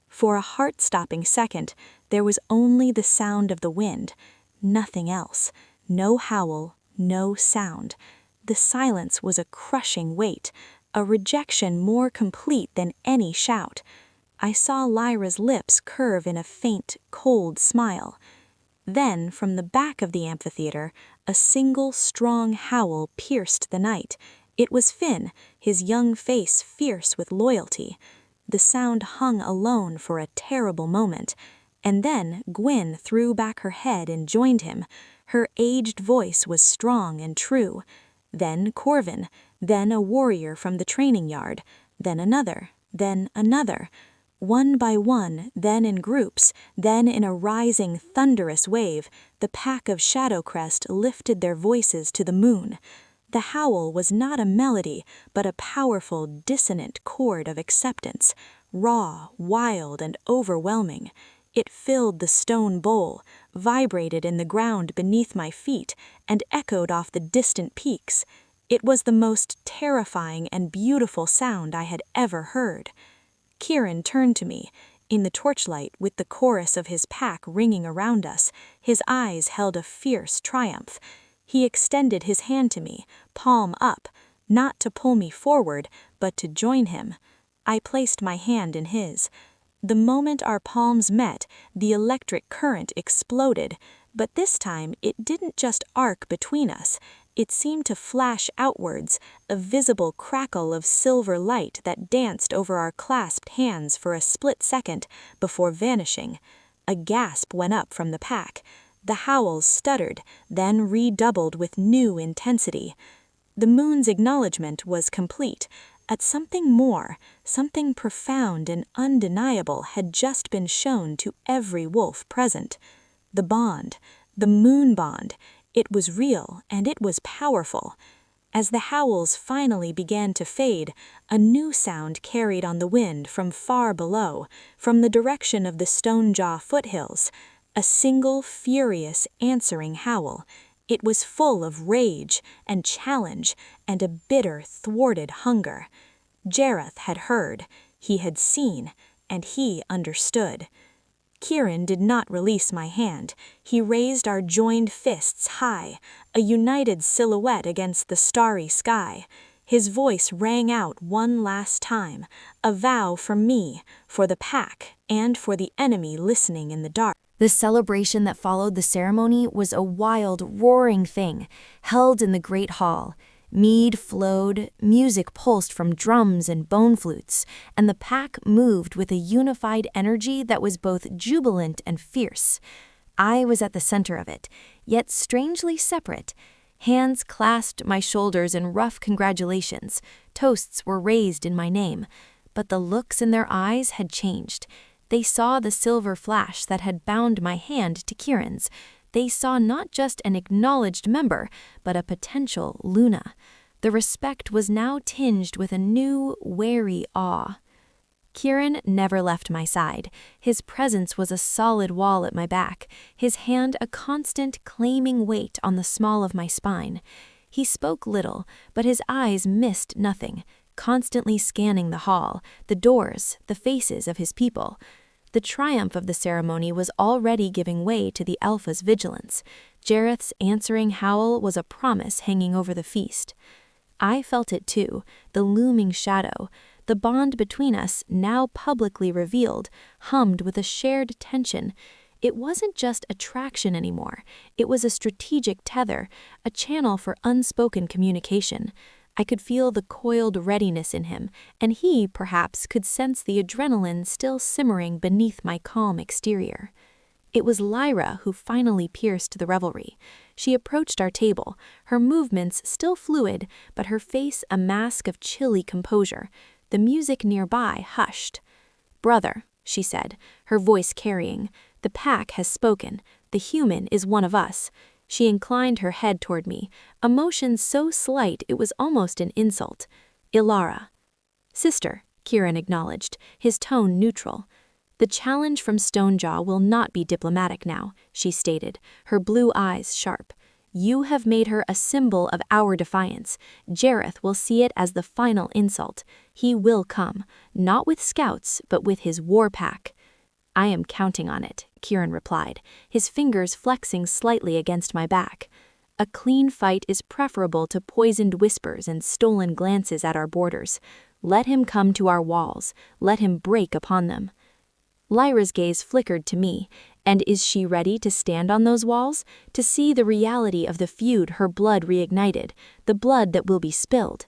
For a heart-stopping second, there was only the sound of the wind, nothing else. No howl, no sound. The silence was a crushing weight, a rejection more complete than any shout. I saw Lyra's lips curve in a faint, cold smile. Then, from the back of the amphitheater, a single strong howl pierced the night. It was Finn, his young face fierce with loyalty. The sound hung alone for a terrible moment, and then Gwyn threw back her head and joined him. Her aged voice was strong and true. Then Corvin, then a warrior from the training yard, then another. One by one, then in groups, then in a rising, thunderous wave, the pack of Shadowcrest lifted their voices to the moon. The howl was not a melody, but a powerful, dissonant chord of acceptance, raw, wild, and overwhelming. It filled the stone bowl, vibrated in the ground beneath my feet, and echoed off the distant peaks. It was the most terrifying and beautiful sound I had ever heard. Kieran turned to me, in the torchlight with the chorus of his pack ringing around us. His eyes held a fierce triumph. He extended his hand to me, palm up, not to pull me forward, but to join him. I placed my hand in his. The moment our palms met, the electric current exploded, but this time it didn't just arc between us. It seemed to flash outwards, a visible crackle of silver light that danced over our clasped hands for a split second before vanishing. A gasp went up from the pack. The howls stuttered, then redoubled with new intensity. The moon's acknowledgement was complete. At something more, something profound and undeniable had just been shown to every wolf present. The bond, the moon bond, it was real and it was powerful. As the howls finally began to fade, a new sound carried on the wind from far below, from the direction of the Stonejaw foothills. A single, furious, answering howl. It was full of rage and challenge and a bitter, thwarted hunger. Jareth had heard, he had seen, and he understood. Kieran did not release my hand. He raised our joined fists high, a united silhouette against the starry sky. His voice rang out one last time, a vow for me, for the pack, and for the enemy listening in the dark. The celebration that followed the ceremony was a wild, roaring thing, held in the great hall. Mead flowed, music pulsed from drums and bone flutes, and the pack moved with a unified energy that was both jubilant and fierce. I was at the center of it, yet strangely separate. Hands clasped my shoulders in rough congratulations. Toasts were raised in my name. But the looks in their eyes had changed. They saw the silver flash that had bound my hand to Kieran's. They saw not just an acknowledged member, but a potential Luna. The respect was now tinged with a new, wary awe. Kieran never left my side. His presence was a solid wall at my back, his hand a constant, claiming weight on the small of my spine. He spoke little, but his eyes missed nothing, constantly scanning the hall, the doors, the faces of his people. The triumph of the ceremony was already giving way to the Alpha's vigilance. Jareth's answering howl was a promise hanging over the feast. I felt it too, the looming shadow. The bond between us, now publicly revealed, hummed with a shared tension. It wasn't just attraction anymore. It was a strategic tether, a channel for unspoken communication. I could feel the coiled readiness in him, and he, perhaps, could sense the adrenaline still simmering beneath my calm exterior. It was Lyra who finally pierced the revelry. She approached our table, her movements still fluid, but her face a mask of chilly composure. The music nearby hushed. "Brother," she said, her voice carrying, "the pack has spoken. The human is one of us." She inclined her head toward me, a motion so slight it was almost an insult. "Elara." "Sister," Kieran acknowledged, his tone neutral. "The challenge from Stonejaw will not be diplomatic now," she stated, her blue eyes sharp. "You have made her a symbol of our defiance. Jareth will see it as the final insult. He will come, not with scouts, but with his war pack." "I am counting on it," Kieran replied, his fingers flexing slightly against my back. "A clean fight is preferable to poisoned whispers and stolen glances at our borders. Let him come to our walls. Let him break upon them." Lyra's gaze flickered to me, and is she ready to stand on those walls, to see the reality of the feud her blood reignited, the blood that will be spilled?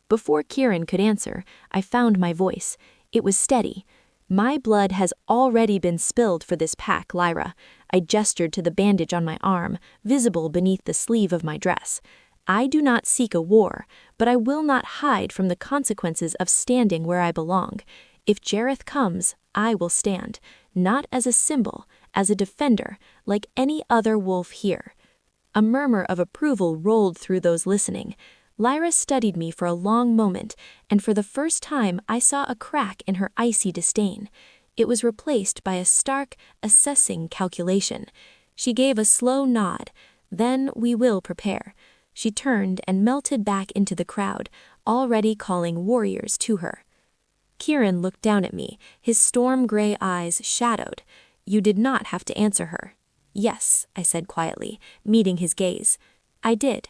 Before Kieran could answer, I found my voice. It was steady. "My blood has already been spilled for this pack, Lyra." I gestured to the bandage on my arm, visible beneath the sleeve of my dress. "I do not seek a war, but I will not hide from the consequences of standing where I belong. If Jareth comes, I will stand, not as a symbol, as a defender, like any other wolf here." A murmur of approval rolled through those listening. Lyra studied me for a long moment, and for the first time I saw a crack in her icy disdain. It was replaced by a stark, assessing calculation. She gave a slow nod. "Then we will prepare." She turned and melted back into the crowd, already calling warriors to her. Kieran looked down at me, his storm-gray eyes shadowed. You did not have to answer her. Yes, I said quietly, meeting his gaze. I did.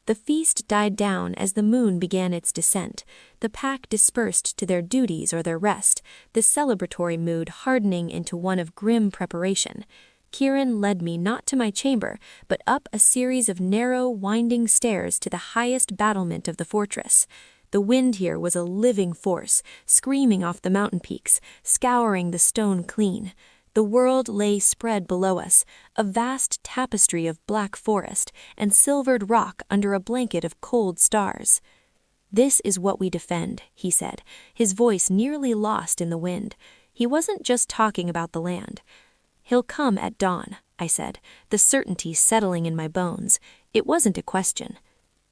The feast died down as the moon began its descent. The pack dispersed to their duties or their rest, the celebratory mood hardening into one of grim preparation. Kieran led me not to my chamber, but up a series of narrow, winding stairs to the highest battlement of the fortress. The wind here was a living force, screaming off the mountain peaks, scouring the stone clean. The world lay spread below us, a vast tapestry of black forest and silvered rock under a blanket of cold stars. This is what we defend, he said, his voice nearly lost in the wind. He wasn't just talking about the land. He'll come at dawn, I said, the certainty settling in my bones. It wasn't a question.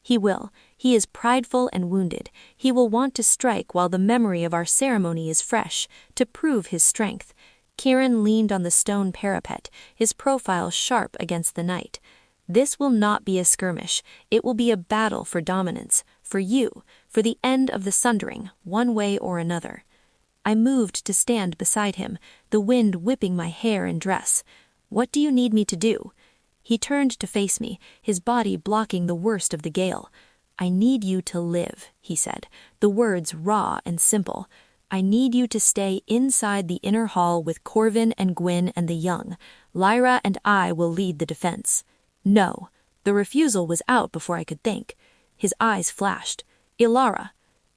He will. He is prideful and wounded. He will want to strike while the memory of our ceremony is fresh, to prove his strength. Kieran leaned on the stone parapet, his profile sharp against the night. This will not be a skirmish. It will be a battle for dominance, for you, for the end of the sundering, one way or another. I moved to stand beside him, the wind whipping my hair and dress. What do you need me to do? He turned to face me, his body blocking the worst of the gale. I need you to live, he said, the words raw and simple. I need you to stay inside the inner hall with Corvin and Gwyn and the young. Lyra and I will lead the defense. No. The refusal was out before I could think. His eyes flashed. Elara,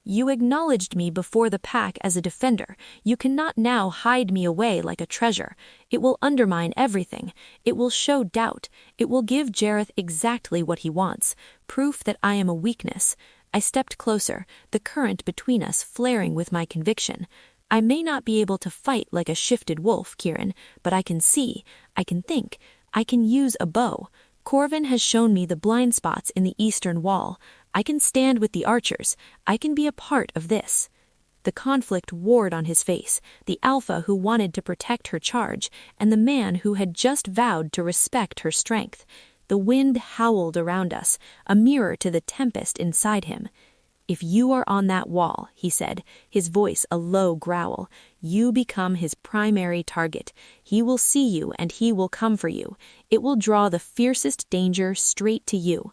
you acknowledged me before the pack as a defender. You cannot now hide me away like a treasure. It will undermine everything. It will show doubt. It will give Jareth exactly what he wants, proof that I am a weakness. I stepped closer, the current between us flaring with my conviction. I may not be able to fight like a shifted wolf, Kieran, but I can see, I can think, I can use a bow. Corvin has shown me the blind spots in the eastern wall. I can stand with the archers. I can be a part of this. The conflict warred on his face, the alpha who wanted to protect her charge, and the man who had just vowed to respect her strength. The wind howled around us, a mirror to the tempest inside him. If you are on that wall, he said, his voice a low growl, you become his primary target. He will see you and he will come for you. It will draw the fiercest danger straight to you.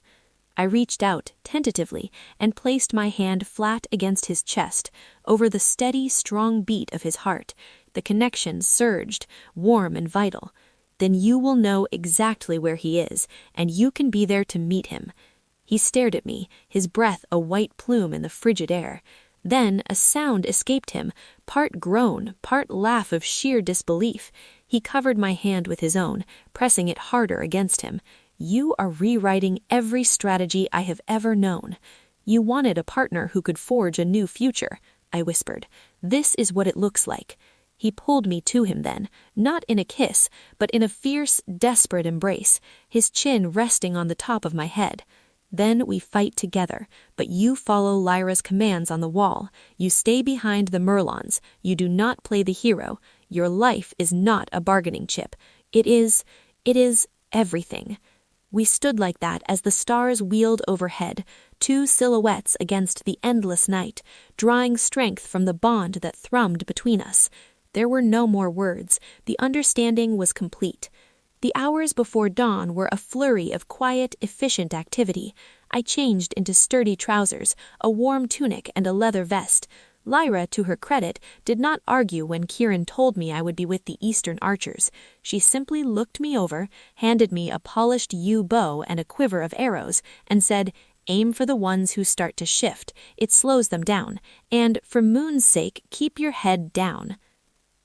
I reached out, tentatively, and placed my hand flat against his chest, over the steady, strong beat of his heart. The connection surged, warm and vital. Then you will know exactly where he is, and you can be there to meet him. He stared at me, his breath a white plume in the frigid air. Then a sound escaped him, part groan, part laugh of sheer disbelief. He covered my hand with his own, pressing it harder against him. You are rewriting every strategy I have ever known. You wanted a partner who could forge a new future, I whispered. This is what it looks like. He pulled me to him then, not in a kiss, but in a fierce, desperate embrace, his chin resting on the top of my head. Then we fight together, but you follow Lyra's commands on the wall. You stay behind the Merlons. You do not play the hero. Your life is not a bargaining chip. It is everything. We stood like that as the stars wheeled overhead, two silhouettes against the endless night, drawing strength from the bond that thrummed between us. There were no more words. The understanding was complete. The hours before dawn were a flurry of quiet, efficient activity. I changed into sturdy trousers, a warm tunic, and a leather vest. Lyra, to her credit, did not argue when Kieran told me I would be with the Eastern archers. She simply looked me over, handed me a polished yew bow and a quiver of arrows, and said, "Aim for the ones who start to shift. It slows them down. And, for Moon's sake, keep your head down."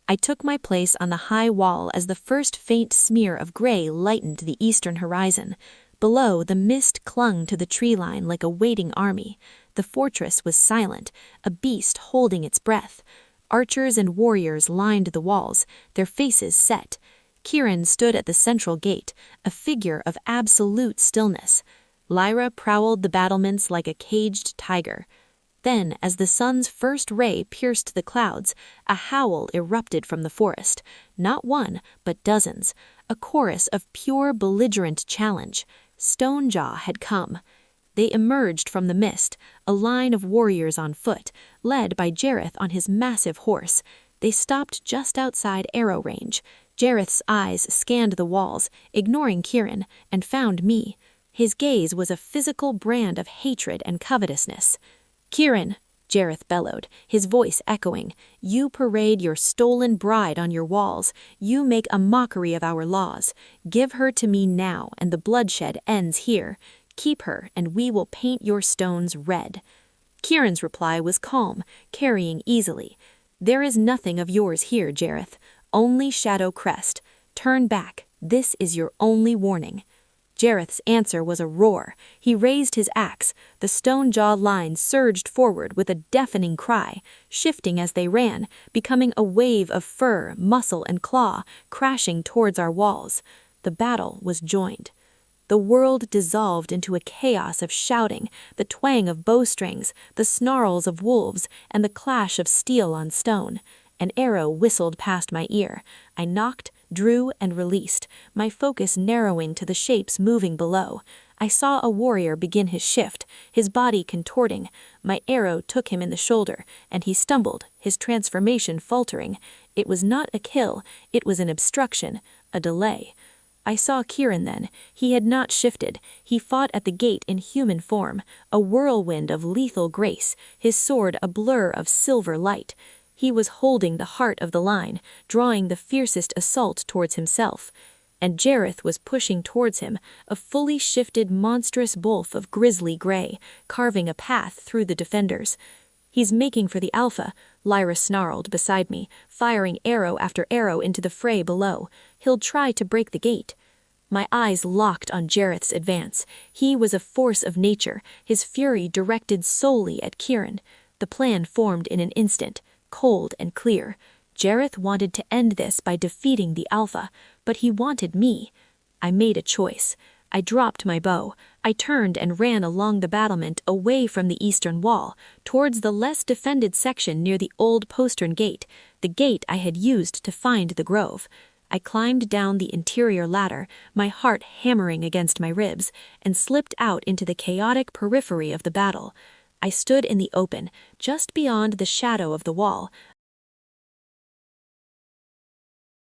I took my place on the high wall as the first faint smear of gray lightened the eastern horizon. Below, the mist clung to the tree line like a waiting army. The fortress was silent, a beast holding its breath. Archers and warriors lined the walls, their faces set. Kieran stood at the central gate, a figure of absolute stillness. Lyra prowled the battlements like a caged tiger. Then, as the sun's first ray pierced the clouds, a howl erupted from the forest. Not one, but dozens. A chorus of pure belligerent challenge. Stonejaw had come. They emerged from the mist, a line of warriors on foot, led by Jareth on his massive horse. They stopped just outside arrow range. Jareth's eyes scanned the walls, ignoring Kirin, and found me. His gaze was a physical brand of hatred and covetousness. "Kirin," Jareth bellowed, his voice echoing, "you parade your stolen bride on your walls. You make a mockery of our laws. Give her to me now, and the bloodshed ends here. Keep her, and we will paint your stones red." Kirin's reply was calm, carrying easily. "There is nothing of yours here, Jareth. Only Shadow Crest. Turn back. This is your only warning." Jareth's answer was a roar. He raised his axe. The stone-jaw line surged forward with a deafening cry, shifting as they ran, becoming a wave of fur, muscle, and claw, crashing towards our walls. The battle was joined. The world dissolved into a chaos of shouting, the twang of bowstrings, the snarls of wolves, and the clash of steel on stone. An arrow whistled past my ear. I knocked, drew, and released, my focus narrowing to the shapes moving below. I saw a warrior begin his shift, his body contorting. My arrow took him in the shoulder, and he stumbled, his transformation faltering. It was not a kill, it was an obstruction, a delay. I saw Kirin then. He had not shifted. He fought at the gate in human form, a whirlwind of lethal grace, his sword a blur of silver light. He was holding the heart of the line, drawing the fiercest assault towards himself. And Jareth was pushing towards him, a fully shifted monstrous wolf of grisly gray, carving a path through the defenders. "He's making for the Alpha," Lyra snarled beside me, firing arrow after arrow into the fray below. "He'll try to break the gate." My eyes locked on Jareth's advance. He was a force of nature, his fury directed solely at Kirin. The plan formed in an instant, cold and clear. Jareth wanted to end this by defeating the Alpha, but he wanted me. I made a choice. I dropped my bow. I turned and ran along the battlement away from the eastern wall, towards the less defended section near the old postern gate, the gate I had used to find the grove. I climbed down the interior ladder, my heart hammering against my ribs, and slipped out into the chaotic periphery of the battle. I stood in the open, just beyond the shadow of the wall,